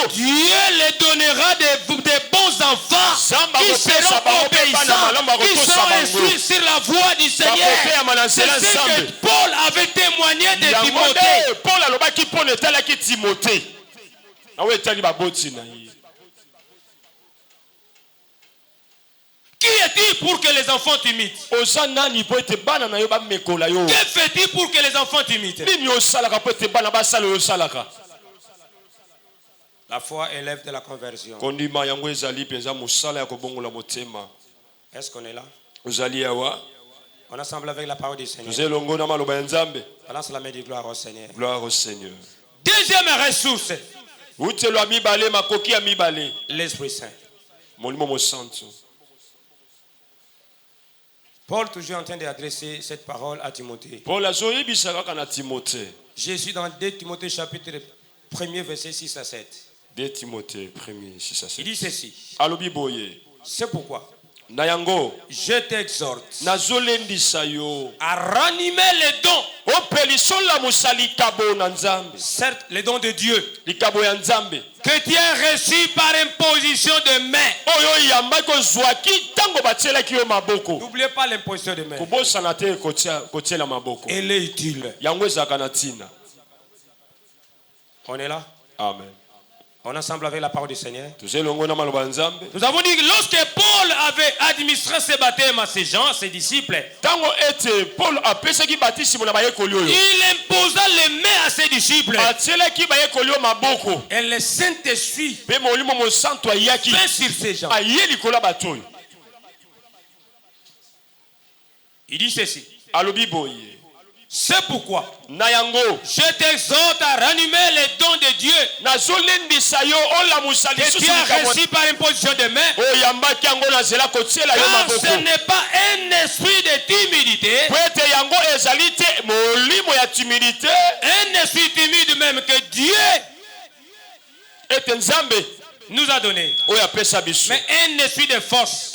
Speaker 3: Dieu les donnera des bons enfants qui seront obéissants, qui seront instruits sur la voie du Seigneur. C'est ce que Paul avait témoigné de Timothée. Qui est-il pour que les enfants t'imitent? Que fait-il pour que les enfants t'imitent? La foi élève de la conversion. Est-ce qu'on est là? On assemble avec la parole du Seigneur. Balance la main de gloire au Seigneur.
Speaker 1: Gloire au Seigneur.
Speaker 3: Deuxième ressource. L'Esprit Saint. Paul toujours en train d'adresser cette parole à Timothée. Je suis dans 2 Timothée chapitre 1er verset 6 à 7.
Speaker 1: 2 Timothée 1er 6 à 7.
Speaker 3: Il dit ceci. C'est pourquoi je t'exhorte à ranimer les dons. Certes, les dons de Dieu que tu as reçus par imposition de main. N'oubliez pas l'imposition de main. Elle est utile. On est là?
Speaker 1: Amen.
Speaker 3: On ensemble avec la parole du Seigneur. Nous avons dit que lorsque Paul avait administré ses baptêmes à ses gens, ses disciples, il imposa les mains à ses disciples. Et le Saint-Esprit vint sur ces gens. Il dit ceci. C'est pourquoi je t'exhorte à ranimer les dons de Dieu que tu as reçus par imposition de main. Car ce n'est pas un esprit de timidité, un esprit timide même que Dieu nous a donné, mais un esprit de force,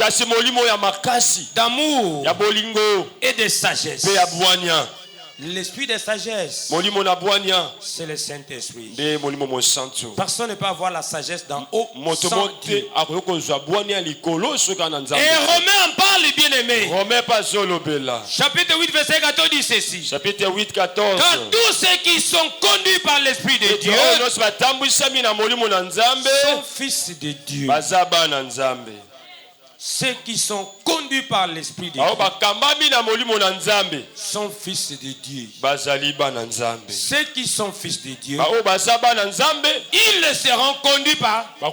Speaker 3: d'amour et de sagesse. L'esprit de sagesse, c'est le Saint-Esprit. Personne ne peut avoir la sagesse d'en haut sans Dieu. Et Romains en parle, bien-aimé. Chapitre 8, verset 14 dit ceci.
Speaker 1: Chapitre 8, 14.
Speaker 3: Car tous ceux qui sont conduits par l'Esprit de Dieu sont fils de Dieu. Ceux qui sont conduits par l'Esprit de Dieu sont fils de Dieu. Ceux qui sont fils de Dieu, ils le seront conduits par le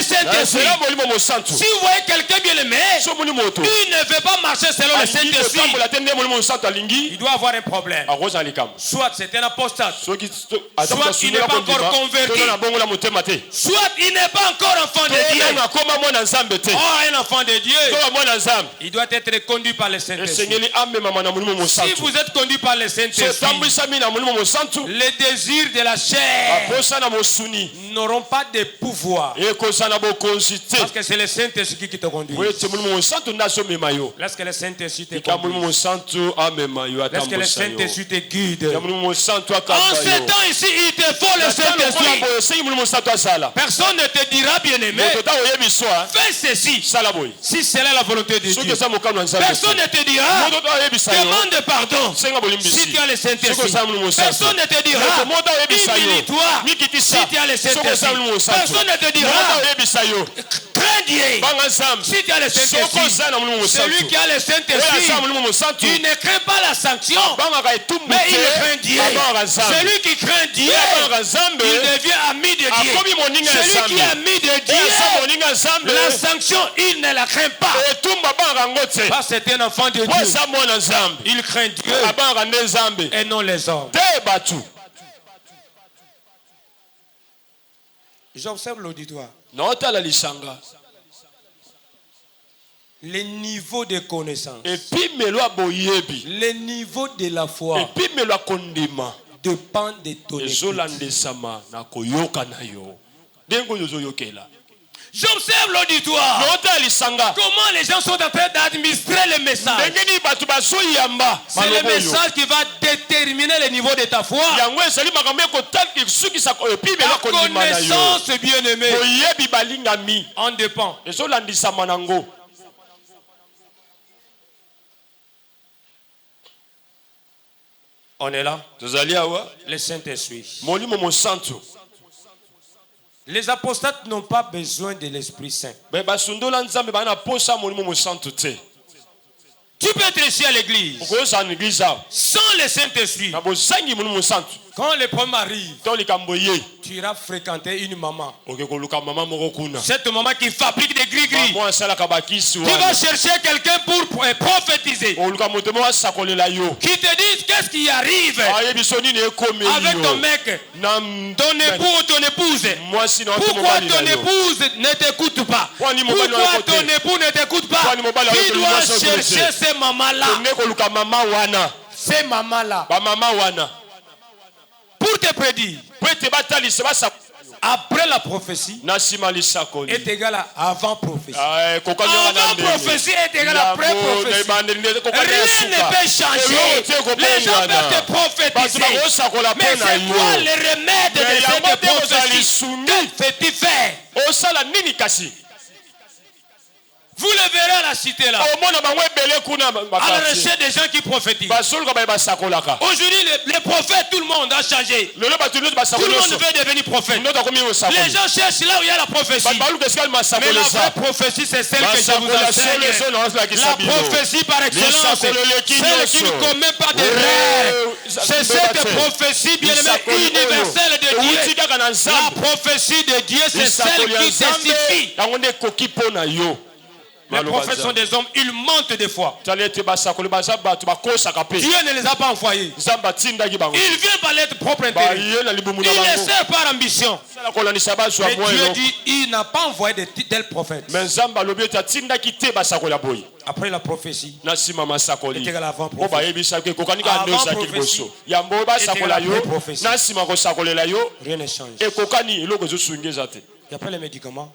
Speaker 3: Saint-Esprit. Si vous voyez quelqu'un bien aimé, il ne veut pas marcher selon le Saint-Esprit, il doit avoir un problème. Soit c'est un apostate, soit il n'est pas encore converti, soit il n'est pas encore enfant de Dieu. Or, un enfant de Dieu, il doit être conduit par le Saint-Esprit. Si vous êtes conduit par le Saint-Esprit, les désirs de la chair n'auront pas de pouvoir. Parce que c'est le Saint-Esprit qui te conduit. Lorsque le Saint-Esprit te conduit, lorsque le Saint-Esprit te guide, en ce temps ici, il te faut le Saint-Esprit. Personne ne te dira, bien-aimé, fais ceci, si c'est la volonté de Dieu. Personne ne te dira, demande pardon, si tu as le Saint-Esprit. Personne ne te dira, humilie-toi, si tu as le Saint-Esprit. Personne ne te dira, crains Dieu, si tu as le Saint-Esprit. Celui qui a le Saint-Esprit, tu ne crains pas la sanction, mais il craint Dieu. Celui qui craint Dieu il devient ami de Dieu. Celui qui est ami de Dieu, la sanction, il ne la craint pas. Parce que c'est un enfant de Dieu. Il craint Dieu et non les hommes. J'observe l'auditoire. Les niveaux de connaissance, les niveaux de la foi dépendent de ton écoute. J'observe l'auditoire. Comment les gens sont en train d'administrer le message. C'est le message qui va déterminer le niveau de ta foi. La connaissance, bien-aimé, en dépend. On est là. Le Saint-Esprit. Les apostates n'ont pas besoin de l'Esprit Saint. Tu peux être ici à l'église sans le Saint-Esprit. Quand le problème arrive, tu iras fréquenter une maman. Cette maman qui fabrique des gris-gris. Tu vas chercher quelqu'un pour prophétiser. Qui te dise qu'est-ce qui arrive avec ton mec, ton époux ou ton épouse. Pourquoi ton épouse ne t'écoute pas? Pourquoi ton époux ne t'écoute pas? Tu dois chercher ces mamans-là. Ces mamans-là. Pour te prédire. Après la prophétie est égal à avant-prophétie. Avant-prophétie est égal à après-prophétie. Rien ne peut changer. Les gens peuvent te prophétiser. Mais c'est quoi le remède de cette prophétie? Que fais-tu faire? Vous le verrez à la cité là. À la recherche des gens qui prophétisent. Aujourd'hui, les prophètes, tout le monde a changé. Tout le monde veut devenir prophète. Les gens cherchent là où il y a la prophétie. Mais la vraie prophétie, c'est celle que je vous enseigne. La prophétie par excellence, celle qui ne commet pas d'erreur. C'est cette prophétie, bien aimée, universelle de Dieu. La prophétie de Dieu, c'est celle qui testifie. Les prophètes sont des hommes, ils mentent des fois. Dieu ne les a pas envoyés. Ils viennent par leur propre intérêt. Ils les servent par ambition. Mais Dieu dit, il n'a pas envoyé de tels prophètes. Après la prophétie, c'est égal à avant-prophétie. Avant-prophétie, rien ne change. Et après les médicaments,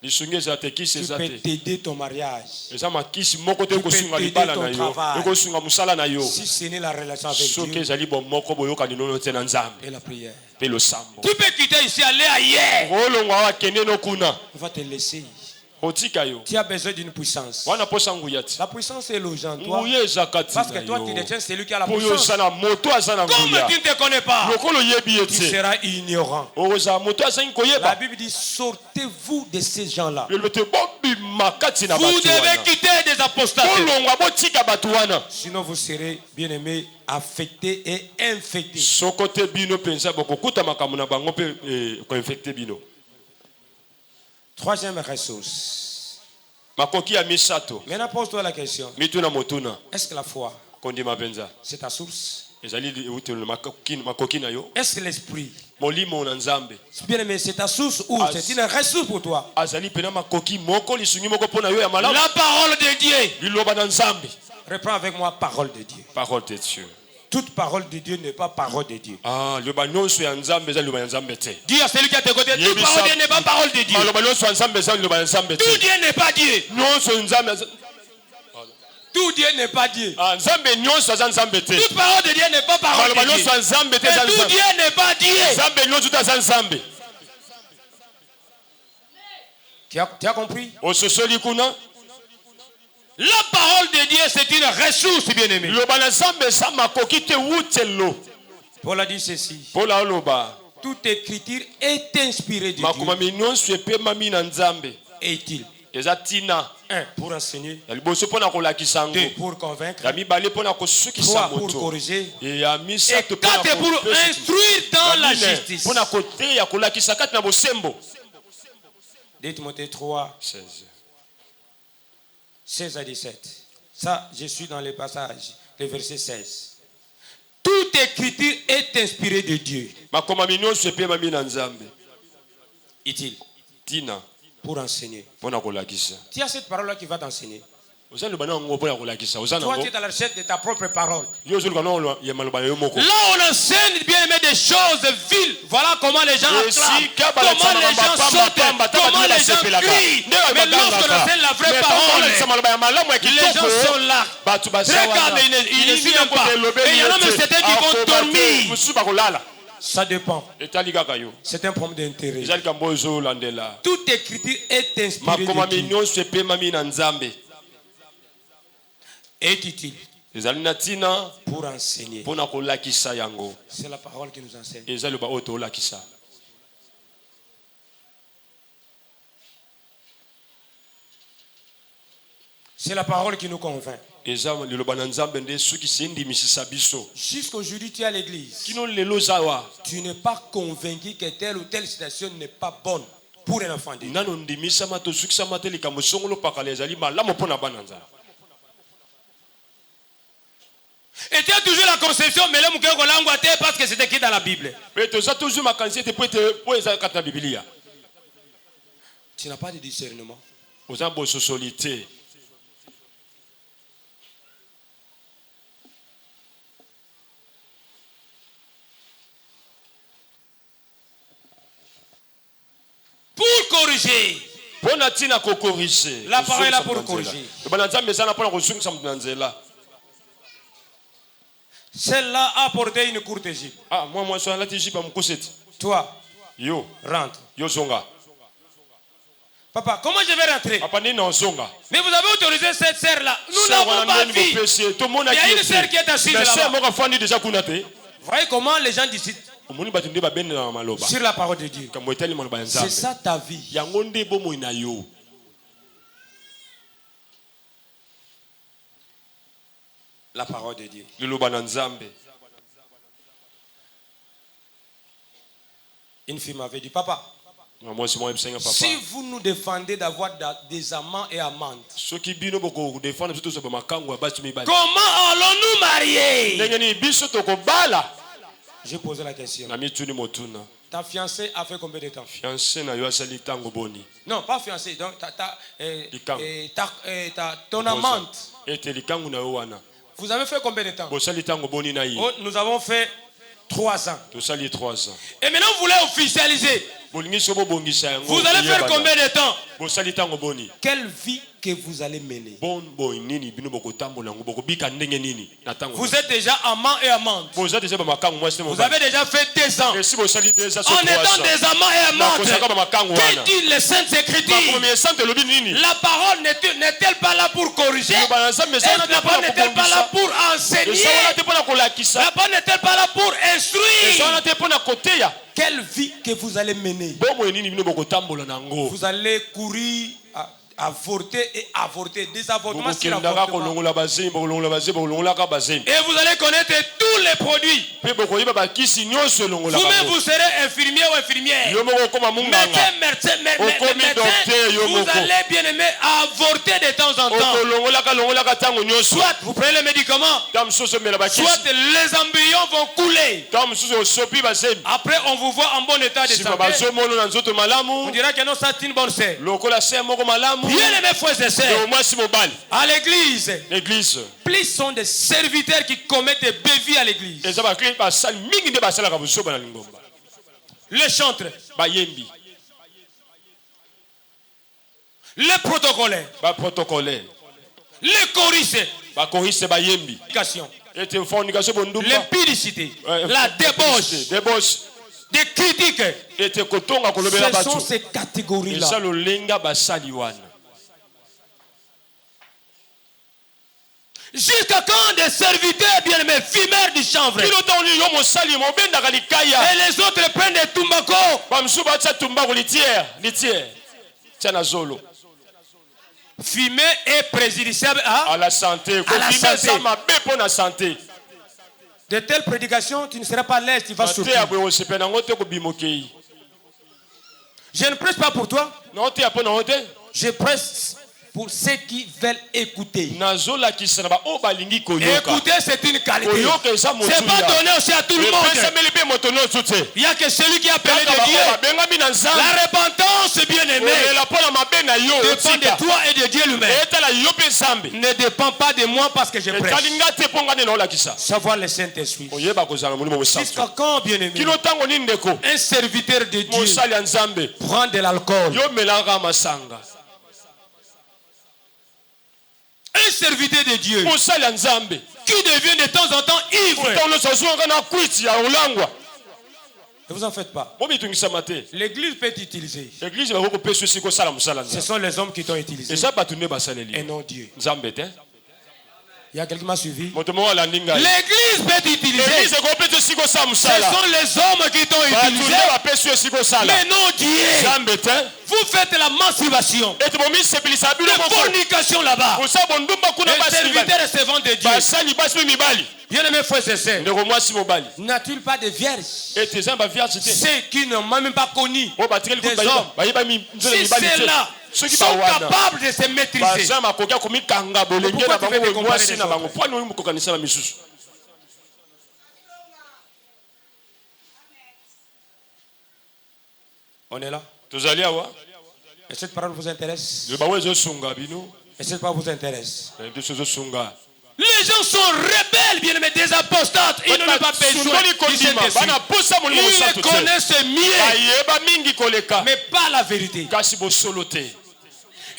Speaker 3: tu peux t'aider ton mariage. Tu peux t'aider ton travail. Si ce n'est la relation avec Dieu et la prière. Tu peux quitter ici, aller ailleurs. On va te laisser. Tu as besoin d'une puissance. La puissance est logée en toi. Parce que toi, tu détiens celui qui a la puissance. Comme tu ne te connais pas, tu seras ignorant. La Bible dit, sortez-vous de ces gens-là. Vous devez quitter des apostates. Sinon, vous serez, bien aimés, affectés et infectés. Troisième ressource. Maintenant, pose-toi la question. Est-ce que la foi, c'est ta source? Est-ce que l'esprit, bien aimé, c'est ta source ou c'est une ressource pour toi? La parole de Dieu. Reprends avec moi, parole de Dieu.
Speaker 1: Parole de Dieu.
Speaker 3: Toute parole de Dieu n'est pas parole de Dieu.
Speaker 1: Dis à
Speaker 3: celui qui est à tes côtés, toute parole de Dieu n'est pas parole de Dieu. Tout Dieu n'est pas Dieu. Tout Dieu n'est pas Dieu. Toute parole de Dieu n'est pas parole de Dieu. Et tout Dieu n'est pas Dieu. Tu as compris? La parole de Dieu, c'est une ressource, bien-aimée. Paul a dit ceci. Toute écriture est inspirée de Dieu. Et utile. Un, pour enseigner. 2, pour convaincre. 3, pour corriger. Et 4, pour instruire dans la justice. 2 Timothée 3, 16 à 17. Ça, je suis dans les passages, le verset 16. Toute écriture est inspirée de Dieu. Utile. Pour enseigner. Tu as cette parole-là qui va t'enseigner. Toi, tu es dans la recherche de ta propre parole. Là, on enseigne bien aimé des choses viles. Voilà comment les gens acclament, comment les gens sautent, comment les gens crient. Mais lorsqu'on enseigne la vraie parole, les gens sont là. Très calmes, ils ne suivent pas. Et il y en a même certains qui vont dormir. Ça dépend. C'est un problème d'intérêt. Toute écriture est inspirée de Dieu. Est utile pour enseigner. C'est la parole qui nous enseigne. C'est la parole qui nous convainc. Jusqu'aujourd'hui, tu es à l'église. Tu n'es pas convaincu que telle ou telle situation n'est pas bonne pour un enfant de Dieu. Et tu as toujours la conception, mais le mouké kolangwate parce que c'est écrit dans la Bible. Tu n'as pas de discernement. Pour corriger. La parole est là pour corriger. Celle-là a porté une courte jupe. Toi, rentre. Papa, comment je vais rentrer? Mais vous avez autorisé cette sœur-là. Nous n'avons pas vu. Il y a une sœur qui est assise là-bas. Vous voyez comment les gens disent sur la parole de Dieu. C'est ça ta vie. La parole de Dieu. Une fille m'avait dit, papa, si vous nous défendez d'avoir des amants et amantes, comment allons-nous marier? J'ai posé la question. Ta fiancée a fait combien de temps? Non, pas fiancée. Donc, ton amante. Vous avez fait combien de temps? Nous avons fait 3 ans. Et maintenant, vous voulez officialiser. Vous allez faire combien de temps? Quelle vie que vous allez mener? Vous êtes déjà amant et amante. Vous avez déjà fait 2 ans. En étant des amants et amantes, que disent les Saintes Écritures? La parole n'est-elle pas là pour corriger? La parole n'est-elle pas là pour enseigner? La parole n'est-elle pas là pour instruire? Quelle vie que vous allez mener? Vous allez courir, avorter et avorter, des avortements sur l'avortement. Et vous allez connaître tous les produits. Vous-même vous serez infirmier ou infirmière. Médecin, vous allez bien aimer avorter de temps en temps. Soit vous prenez les médicaments, soit les embryons vont couler. Après on vous voit en bon état de santé. On dira que non, ça c'est une bonne sœur. Bien aimés frères et sœurs, à l'église, plus sont des serviteurs qui commettent des bévues à l'église. Les chantres, les protocolaires, les choristes, l'impudicité, la débauche, des critiques. Ce sont ces catégories-là. Jusqu'à quand des serviteurs bien-aimés fumeurs du chanvre et les autres prennent des tumbako. Fumer est préjudiciable à
Speaker 2: la santé. La santé.
Speaker 3: De telles prédications, tu ne seras pas l'aise, tu vas sortir. Je ne prêche pas pour toi. Je prêche pour ceux qui veulent écouter. Écouter, c'est une qualité. C'est pas donné aussi à tout le monde. Il n'y a que celui qui a appelé de Dieu. La repentance, bien aimé, dépend de toi et de Dieu lui-même. Ne dépend pas de moi parce que je prêche. Savoir le Saint-Esprit. Jusqu'à quand, bien aimé, un serviteur de Dieu prend de l'alcool? Un serviteur de Dieu qui devient de temps en temps ivre. Ne vous en faites pas. L'église peut être utilisée. Ce sont les hommes qui t'ont utilisé et non Dieu. Il y a quelqu'un qui m'a suivi. L'église peut être utilisée. Ce sont les hommes qui t'ont utilisé, mais non Dieu. Vous faites la masturbation, de fornication là-bas. Les serviteurs recevant de Dieu. Bien-aimés frères et sœurs, n'a-t-il pas de vierges? Ceux qui n'ont même pas connu des hommes. Si c'est là, sont capables de se maîtriser. On est là. Et cette parole vous intéresse? Et cette parole vous intéresse? Les gens sont rebelles, bien aimés, des apostates. Ils n'ont pas besoin du Saint-Esprit. Ils connaissent mieux, mais pas la vérité.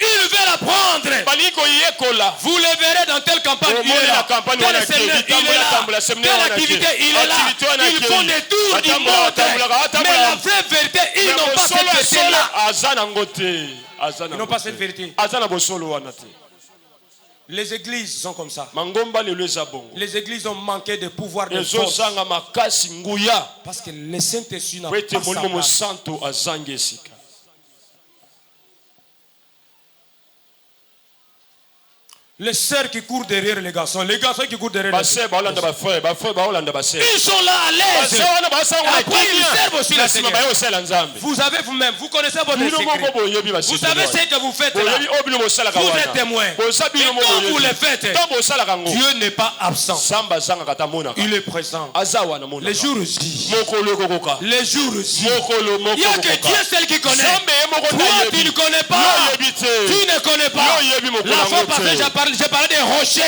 Speaker 3: Ils veulent apprendre. Vous le verrez dans telle campagne, il est là. Tel séminaire, il est là. Telle activité, il est là. Ils font des tours du monde. Mais la vraie vérité, ils n'ont pas cette vérité-là. Ils n'ont pas cette vérité. Les églises sont comme ça. Les églises ont manqué de pouvoir de force. Parce que le Saint-Esprit n'a pas sa place. Les sœurs qui courent derrière les garçons qui courent derrière les sœurs. Ils sont là à l'aise. Après, ils servent aussi le Seigneur. Vous avez vous-même, vous connaissez votre secret. Vous savez ce que vous faites là. Vous êtes témoins. Et quand vous le faites, Dieu n'est pas absent. Il est présent. Les jours aussi. Les jours aussi. Il n'y a que Dieu seul qui connaît. Toi, tu ne connais pas. Tu ne connais pas. La fois passée, j'ai parlé des rochers.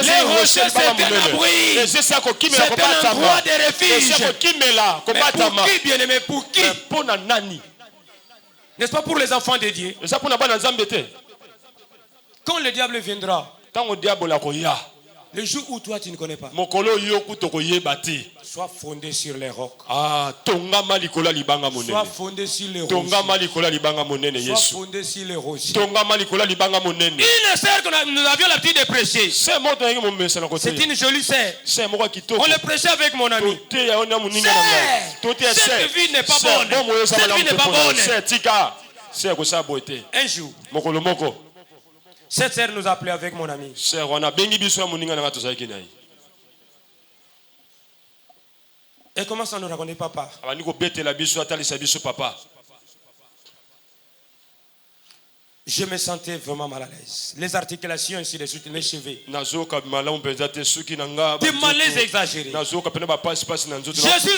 Speaker 3: Les rochers, c'est un abri. C'est un endroit de refuge. Mais pour qui, bien aimé, pour qui? N'est-ce pas pour les enfants de Dieu? Quand le diable viendra, le jour où toi tu ne connais pas, sois fondé sur les rocs. Sois fondé sur les rochers. Sois fondé sur les rochers. Une sœur que nous avions l'habitude de prêcher. C'est une jolie sœur. On le prêchait avec mon ami. Cette vie n'est pas bonne. Cette vie n'est pas bonne. Un jour, cette sœur nous a appelé avec mon ami. Et commence à nous raconter papa. Je me sentais vraiment mal à l'aise. Les articulations ainsi de suite, les cheveux. Des malaises exagérés. Je suis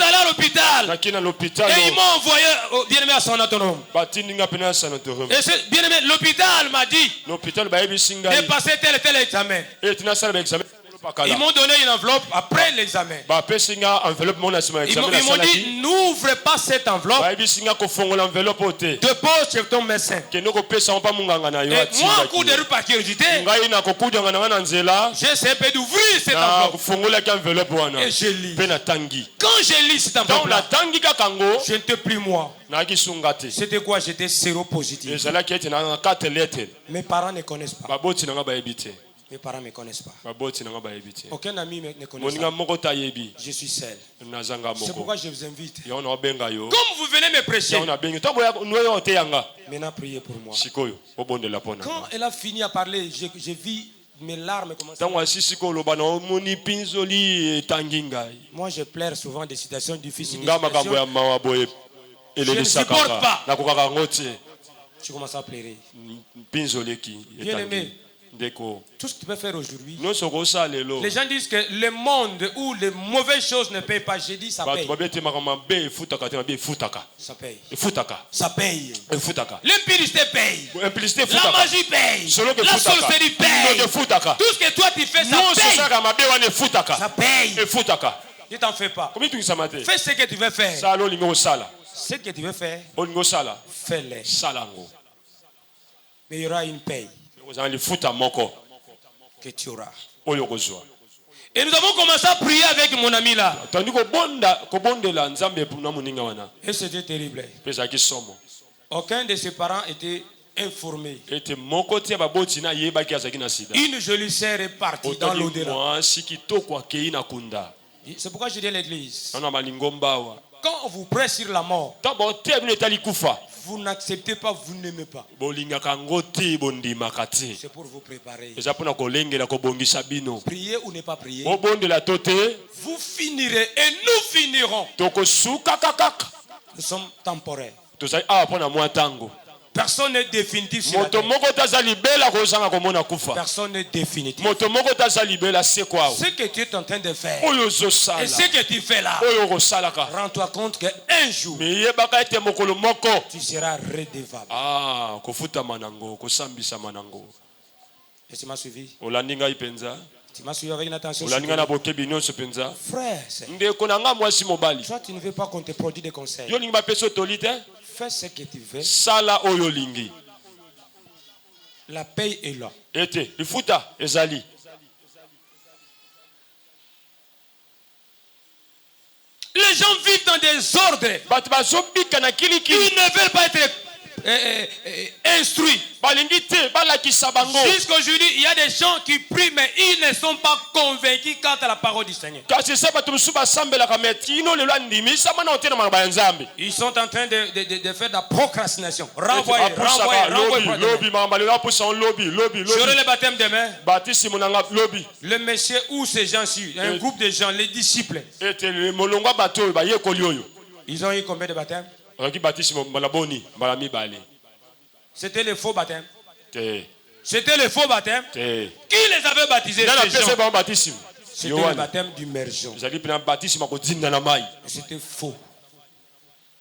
Speaker 3: allé à l'hôpital. Et ils m'ont envoyé bien aimé à son autonome. Et bien aimé, l'hôpital m'a dit de passer tel et tel examen. Ils m'ont donné une enveloppe après l'examen. Ils m'ont dit, n'ouvre pas cette enveloppe. Dépose chez ton médecin. Et moi, en cours de rue par curiosité, j'ai essayé d'ouvrir cette enveloppe. Et je lis. Quand je lis cette enveloppe, je n'étais plus moi. C'était quoi? J'étais séropositif. Mes parents ne connaissent pas. Mes parents ne me connaissent pas.
Speaker 1: baboti nanga bayebi te
Speaker 3: Aucun ami ne connaît
Speaker 1: moninga
Speaker 3: ça.
Speaker 1: moko tayebi
Speaker 3: Je suis seul.
Speaker 1: nazanga
Speaker 3: C'est
Speaker 1: moko
Speaker 3: pourquoi je vous invite.
Speaker 1: ya ona benga yo
Speaker 3: Comme vous venez me prêcher,
Speaker 1: ya ona benga tango ya noyo te yanga
Speaker 3: maintenant priez pour moi.
Speaker 1: sikoyo obondela pona
Speaker 3: Quand elle a fini à parler, je vis mes larmes commencer.
Speaker 1: tango asisi koloba na omoni pinzoli etangi ngai
Speaker 3: Moi, je pleure souvent des situations difficiles.
Speaker 1: nga makambo ya mawa boye elelisaka
Speaker 3: supporte pas.
Speaker 1: nakokaka ngo te
Speaker 3: Tu commences à pleurer.
Speaker 1: pinzoli eki
Speaker 3: Bien aimé.
Speaker 1: ndeko
Speaker 3: Tout ce que tu peux faire aujourd'hui.
Speaker 1: nyonso okosala lelo
Speaker 3: Les gens disent que le monde où les mauvaises choses ne payent pas. J'ai dit ça
Speaker 1: bato
Speaker 3: paye.
Speaker 1: babetemaka mabe efutaka te mabe efutaka
Speaker 3: Ça paye.
Speaker 1: efutaka
Speaker 3: Ça paye.
Speaker 1: efutaka
Speaker 3: L'impudicité paye.
Speaker 1: implicité
Speaker 3: La
Speaker 1: efutaka
Speaker 3: magie paye.
Speaker 1: solo ke
Speaker 3: La
Speaker 1: efutaka
Speaker 3: sorcellerie paye.
Speaker 1: Ndoto efutaka
Speaker 3: Tout ce que toi tu fais, ça
Speaker 1: nyonso
Speaker 3: paye.
Speaker 1: osalaka mabe wana efutaka
Speaker 3: Ça paye.
Speaker 1: efutaka
Speaker 3: Ne t'en fais pas.
Speaker 1: komi tungisama te
Speaker 3: Fais ce que tu veux faire.
Speaker 1: sala olingi osala
Speaker 3: Ce que tu veux faire,
Speaker 1: olingi osala
Speaker 3: fais-le.
Speaker 1: sala yango
Speaker 3: Mais il y aura une paye
Speaker 1: okozala lifuta moko
Speaker 3: que tu auras.
Speaker 1: oyo okozwa
Speaker 3: Et nous avons commencé à prier avec mon ami là.
Speaker 1: tandi kobondela nzambe na moninga wana
Speaker 3: Et c'était terrible.
Speaker 1: mpe ezalaki somo
Speaker 3: Aucun de ses parents était informé.
Speaker 1: ete moko te ya baboti na ayebaki azalaki na sida
Speaker 3: Une jolie sœur est partie dans
Speaker 1: otali
Speaker 3: l'au-delà.
Speaker 1: mwasi kitoko akei na kunda
Speaker 3: C'est pourquoi je dis à l'église,
Speaker 1: wana balingo mbawa
Speaker 3: quand on vous presse sur la mort,
Speaker 1: ntango te bino etali kufa
Speaker 3: vous n'acceptez pas, vous n'aimez pas.
Speaker 1: bolingaka yango te bondimaka te
Speaker 3: C'est pour vous préparer.
Speaker 1: eza mpona kolengela kobongisa bino
Speaker 3: Priez ou ne pas prier,
Speaker 1: obondela to te
Speaker 3: vous finirez et nous finirons.
Speaker 1: tokosukaka kaka
Speaker 3: Nous sommes temporaires.
Speaker 1: tozali awa mpona mwa ntango
Speaker 3: Personne n'est définitif sur la
Speaker 1: moto
Speaker 3: terre.
Speaker 1: moko taza libela kozanga komona kufa
Speaker 3: Personne n'est définitif.
Speaker 1: moto moko taza libela seko awa
Speaker 3: Ce que tu es en train de faire
Speaker 1: oyo
Speaker 3: et
Speaker 1: ozosala
Speaker 3: ce que tu fais là,
Speaker 1: oyo okosalaka
Speaker 3: rends-toi compte qu'un jour,
Speaker 1: me yebaka ete mokolo moko
Speaker 3: tu seras redevable.
Speaker 1: kofutama nango kosambisama nango
Speaker 3: Et tu m'as suivi?
Speaker 1: olandi ngai mpenza
Speaker 3: Tu m'as suivi avec une attention.
Speaker 1: olandi ngai na bokebi nyonso mpenza
Speaker 3: Frère, c'est-
Speaker 1: ndeko na ngai mwasi mobali
Speaker 3: toi, tu ne veux pas qu'on te produise des conseils.
Speaker 1: yo olingi bapesi otoli te
Speaker 3: Fais ce que tu veux.
Speaker 1: sala oyo olingi
Speaker 3: La paix est là.
Speaker 1: ete lifuta ezali
Speaker 3: Les gens vivent dans des ordres.
Speaker 1: bato bazobika na
Speaker 3: Ils
Speaker 1: kilikili
Speaker 3: ne veulent pas être instruits.
Speaker 1: balingi te balakisa bango
Speaker 3: Jusqu'aujourd'hui, il y a des gens qui prient, mais ils ne sont pas convaincus quant à la parole du Seigneur.
Speaker 1: kasi esa bato mosusu basambelaka me tino lelo andimisama na otena makambo ya nzambe
Speaker 3: Ils sont en train de faire de la procrastination. Renvoyer.
Speaker 1: lobi makambo lelo apusa on lobi
Speaker 3: J'aurai le baptême demain.
Speaker 1: batisimo nanga lobi
Speaker 3: Le monsieur ou ces gens-ci, un groupe de gens, les disciples,
Speaker 1: ete molongo ya bato oyo bayekoli oyo
Speaker 3: ils ont eu combien de baptêmes?
Speaker 1: azalaki batisimo mbala boni mbala mibale
Speaker 3: C'était le faux baptême.
Speaker 1: te
Speaker 3: C'était le faux baptême.
Speaker 1: te
Speaker 3: Qui les avait baptisés?
Speaker 1: nga na
Speaker 3: Ces
Speaker 1: pese
Speaker 3: gens.
Speaker 1: bango batisimo
Speaker 3: C'était le
Speaker 1: yohane
Speaker 3: baptême d'immersion.
Speaker 1: ezalaki mpena batisimo akodinda na mai
Speaker 3: C'était faux.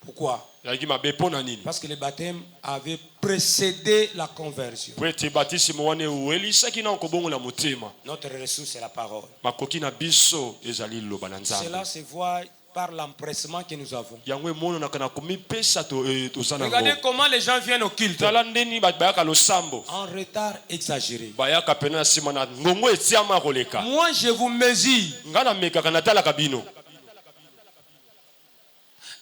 Speaker 3: Pourquoi?
Speaker 1: ezalaki mabe mpo na nini
Speaker 3: Parce que le baptême avait précédé la conversion.
Speaker 1: po ete batisimo wana ewelisaki na kobongola motema
Speaker 3: Notre ressource est la parole.
Speaker 1: makoki na biso ezali liloba na nzambe
Speaker 3: Cela se voit par l'empressement que nous avons.
Speaker 1: yango emonanaka na komipesa toza
Speaker 3: Regardez
Speaker 1: nango
Speaker 3: comment les gens viennent au culte.
Speaker 1: tala ndeni bato bayaka losambo
Speaker 3: En retard exagéré.
Speaker 1: bayaka pene na nsima na ngongo etiama ya koleka
Speaker 3: Moi, je vous mesure.
Speaker 1: ngai namekaka natalaka bino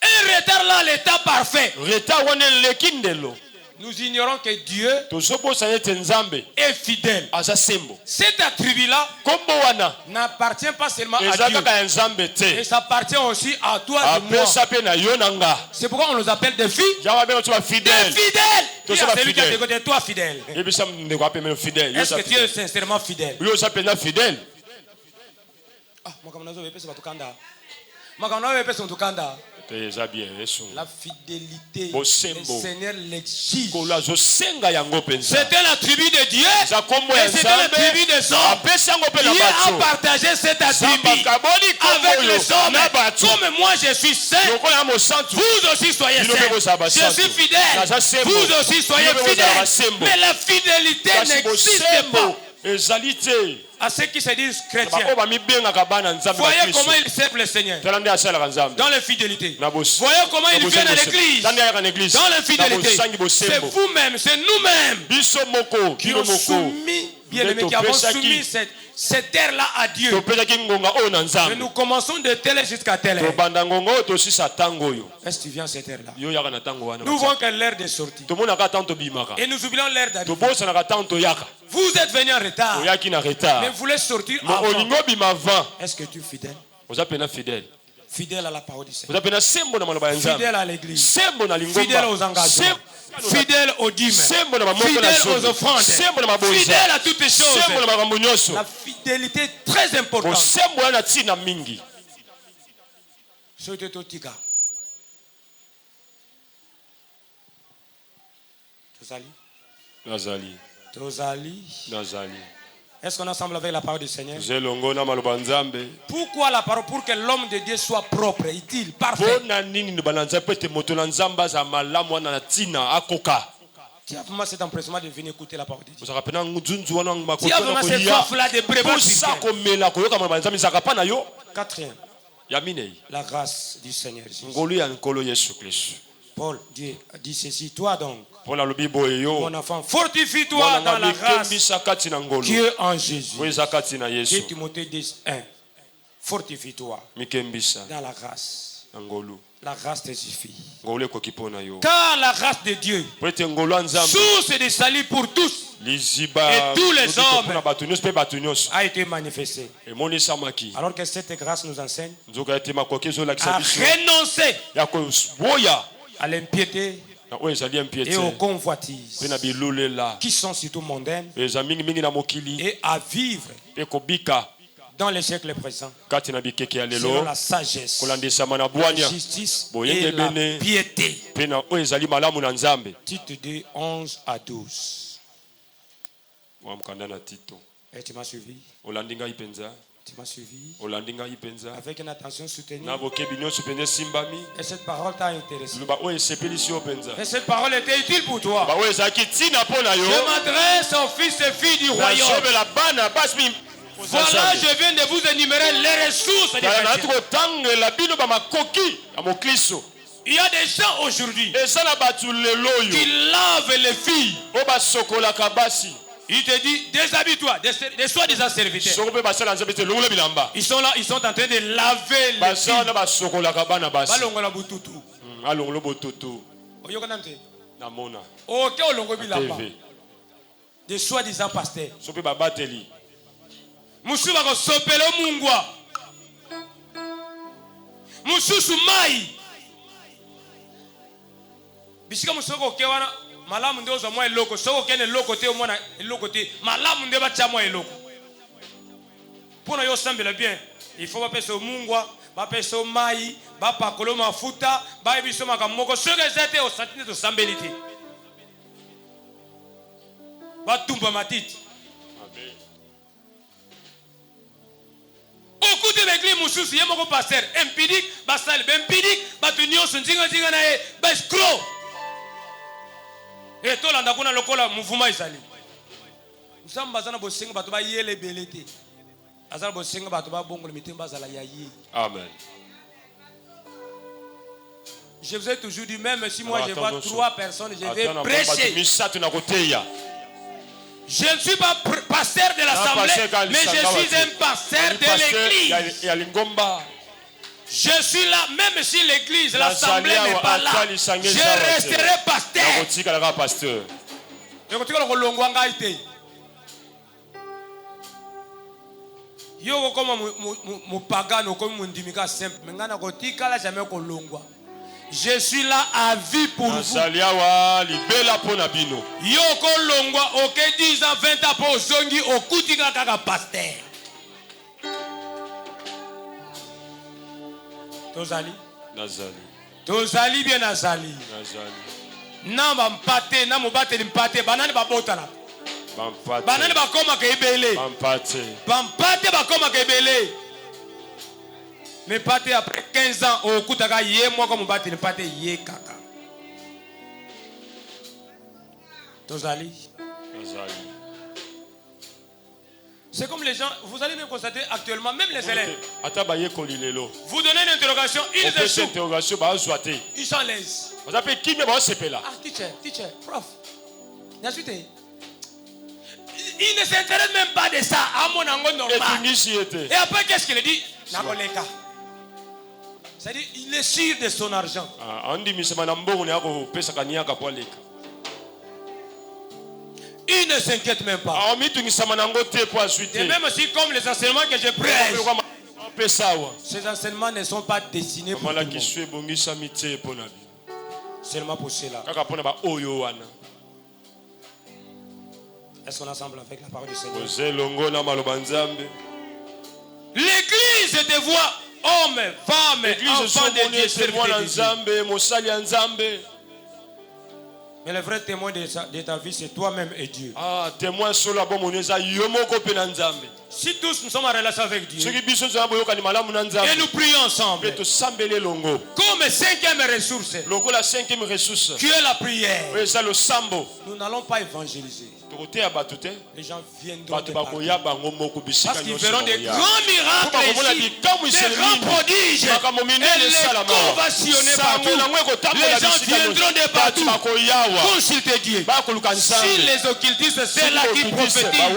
Speaker 3: Un retard là, l'état parfait.
Speaker 1: retard wana eleki ndelo
Speaker 3: Nous ignorons que Dieu
Speaker 1: tozobosana ete nzambe
Speaker 3: est fidèle.
Speaker 1: aza sembo
Speaker 3: Cet attribut-là
Speaker 1: kombo wana
Speaker 3: n'appartient pas seulement à
Speaker 1: eza
Speaker 3: Dieu.
Speaker 1: kaka ya nzambe
Speaker 3: Et
Speaker 1: te
Speaker 3: ça appartient aussi à toi et moi.
Speaker 1: apesa mpe na yo na nga
Speaker 3: C'est pourquoi on nous appelle des filles.
Speaker 1: yango abenga to
Speaker 3: Des
Speaker 1: bafidèle
Speaker 3: fidèles.
Speaker 1: Tous
Speaker 3: Dis à
Speaker 1: sont
Speaker 3: celui qui a
Speaker 1: fidèles.
Speaker 3: côté de toi fidèle.
Speaker 1: yebisa ndeko apemelo fidèle
Speaker 3: Est-ce que tu es sincèrement fidèle?
Speaker 1: yo oza mpenza fidèle
Speaker 3: Ah, makambo wepesa batukanda. Makambo wepesa batukanda.
Speaker 1: te eza bien esunga
Speaker 3: La fidélité,
Speaker 1: Bosembo.
Speaker 3: le Seigneur l'exige.
Speaker 1: kolo azosenga yango mpenza
Speaker 3: C'était la tribu de Dieu
Speaker 1: eza kombo ya
Speaker 3: et c'était la tribu
Speaker 1: nzambe
Speaker 3: des hommes.
Speaker 1: apesi yango mpe na
Speaker 3: Dieu a
Speaker 1: bato
Speaker 3: partagé cet attribut
Speaker 1: zambaka boli kombo
Speaker 3: avec
Speaker 1: oyo
Speaker 3: les hommes.
Speaker 1: na bato
Speaker 3: Comme moi je suis saint,
Speaker 1: lokola ya mosantu
Speaker 3: vous aussi soyez
Speaker 1: Bino mpe bozala
Speaker 3: saints. Je
Speaker 1: basantu.
Speaker 3: suis fidèle,
Speaker 1: Naza sembo.
Speaker 3: vous aussi soyez
Speaker 1: Bino mpe bozala
Speaker 3: fidèles.
Speaker 1: basembo.
Speaker 3: Mais la fidélité
Speaker 1: kasi
Speaker 3: n'existe
Speaker 1: bosembo
Speaker 3: pas.
Speaker 1: ezali te
Speaker 3: à ceux qui se disent chrétiens. Voyez comment ils servent le Seigneur. Dans l'infidélité. Voyez comment ils viennent à l'église. Dans l'infidélité. C'est vous-même, c'est nous-mêmes qui ont soumis, bien-aimés, qui avons soumis cette terre-là à Dieu. Et nous commençons de telle jusqu'à telle. Est-ce que tu viens à cette terre-là? Nous voyons que l'heure de sortie. Et nous oublions l'heure d'arrivée. Vous êtes venus en retard. Mais vous voulez sortir avant. Est-ce que tu es fidèle? Fidèle à la parole du Seigneur. Fidèle à l'église. Fidèle aux engagements. Fidèle aux dîmes. Fidèle aux offrandes. Fidèle à toutes les choses. La fidélité est très importante. Tozali. Est-ce qu'on est ensemble avec la parole du Seigneur? Pourquoi la parole? Pour que l'homme de Dieu soit propre, utile, parfait. Tu as vraiment cet empressement de venir écouter la parole de Dieu. Tu as vraiment cette soif-là de préparer. Quatrième, la grâce du Seigneur Jésus. Paul dit ceci, toi donc, mon enfant, fortifie-toi dans la grâce qui est en Jésus. Et Timothée 10:1, fortifie-toi dans la grâce. La grâce te suffit. Car la grâce de Dieu, source de salut pour tous et tous les hommes, a été manifestée. Alors que cette grâce nous enseigne à renoncer à l'impiété et aux convoitises qui sont surtout mondaines et à vivre dans les siècles présents selon la sagesse, la justice et la piété. Tite 2, 11 à 12. Et tu m'as suivi? Tu m'as suivi avec une attention soutenue. Et cette parole t'a intéressé. Et cette parole était utile pour toi. Je m'adresse aux fils et filles du royaume. Voilà, je viens de vous énumérer les ressources des chrétiens. Il y a des gens aujourd'hui qui lavent les filles. Il te dit, déshabille-toi, des soi-disant serviteurs. Ils sont là, ils sont en train de laver les filles. Des soi-disant pasteurs. Musu bako sopelo mungwa. Mususu mai. Bisika musoko kewana malamu ndio za mwa eloko. Soko kene eloko te omona eloko te. Malamu ndio bacha mwa eloko. Pona yo sambela bien. Il faut pas au mungwa, ba pesa mai, ba pakolo mafuta, ba biso makamoko. Soko zete au santine to sambelité. Ba tumba matiti. Au de l'église Moussous, il y a mon pasteur impidique, basal impidique, batunion son zinga nae, bascro. Et tout l'anda kuna lokola mouvement isali. Nous sommes basana bosinga batuba yele belete. Azal bosinga batuba bongo le mitemba zala yayi.
Speaker 1: Amen.
Speaker 3: Je vous ai toujours dit, même si moi je vois 3 personnes, je vais prêcher. Je ne suis pas pasteur de l'assemblée, mais je suis un pasteur de l'église. Je suis là, même si l'église, l'assemblée n'est pas là, je resterai pasteur. Yo comme mon pagano comme mon dimika simple, mais ngana kotika la jamais kolongwa. Je suis là à vie pour vous. Yoko longwa oke 10 ans 20 ans pour zongi okutika kaka pasteur. Tozali bien azali. Na bampate na mobate mpate banani babotala. Banani bakoma ke ebele. Bampate bakoma ke ebele. Mais pas après 15 ans, au coup de yé, moi comme battre, pas yé kaka. Tozali. C'est comme les gens, vous allez même constater actuellement, même les élèves. Vous donnez une interrogation, ils échouent. Ils sont à l'aise. Ah, teacher, prof. Il ne s'intéresse même pas de ça. À mon angle normal. Et après, qu'est-ce qu'il dit? C'est-à-dire, il est sûr de son argent. Il ne s'inquiète même pas. Et même aussi, comme les enseignements que je prêche, ces enseignements ne sont pas destinés pour tout le monde. Seulement pour cela. Est-ce qu'on est ensemble avec la parole du Seigneur? L'église te voit, hommes, femmes, enfants de Dieu, serviteurs de Dieu. Mais le vrai témoin de ta vie, c'est toi-même et Dieu. Si tous nous sommes en relation avec Dieu, et nous prions ensemble, comme cinquième ressource, qui est la prière, nous n'allons pas évangéliser. Les gens viendront de partout. Parce qu'ils verront des grands miracles ici, des grands prodiges, et les conversionner partout. Les gens viendront de partout consulter Dieu. Si les occultistes, c'est là qui prophétisent,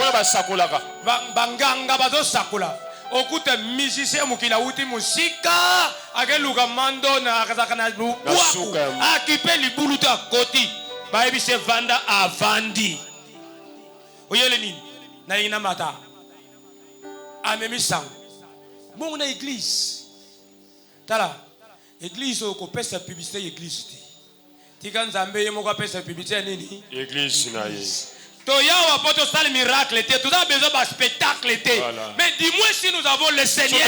Speaker 3: banganga bazo sakula. Okuta musicien mukila uti musika akeluka mando na akazakana buaku akipe libuluta koti baebi se vanda avandi oyele nini na ina mata amemi sang bon na église tala église ko pesa publicité église tika nzambe yemo ko pesa publicité nini
Speaker 1: église na ye.
Speaker 3: Toya va pas faire le miracle, tu as besoin d'un spectacle. Mais dis-moi si nous avons le Seigneur,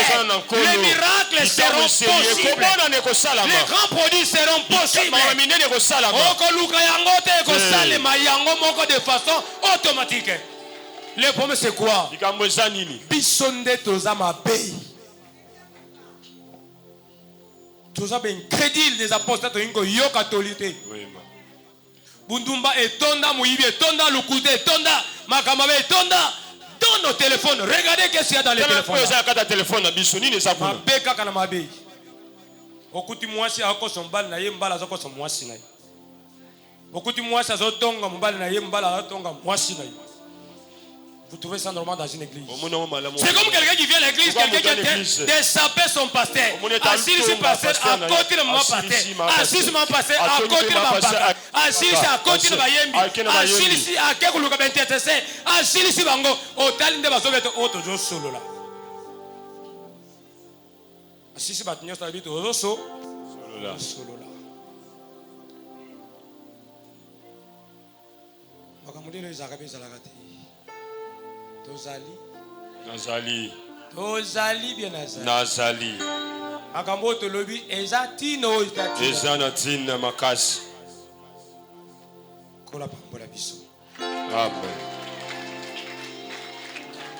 Speaker 3: les miracles seront possibles. Les grands produits seront possibles. De façon automatique. Le problème c'est quoi? Bisonde tozama pays. Tozama incrédule des apôtres yo catholique. Bundumba etonda muibi etonda lukude etonda makamabe etonda dans nos téléphones. Regardez qu'est-ce qu'il y a dans les téléphones. Mabeka kana mabe. Okuti mwasi akoso mbali na ye mbala akoso mwasi na ye. Okuti mwasi azotonga mbali na ye mbala azotonga mwasi na ye. Vous trouvez ça normal dans une église? C'est comme quelqu'un qui vient à l'église, quelqu'un qui a désapé son pasteur. Assis sur pasteur, à côté de mon pasteur. Assis sur mon pasteur, à côté de ma pasteur. Assis à côté de ma yembi. Assis à quelqu'un qui a intercessé. Assis sur bango. Au talent de baso beto auto jo solo là. Assis sur batinyo sa bito auto solo là. Makamudelo izakabe zalakati. Tozali bien
Speaker 1: Nazali.
Speaker 3: Akambo to lobi ezatino
Speaker 1: makasi.
Speaker 3: Kola pambola biso.
Speaker 1: Amen.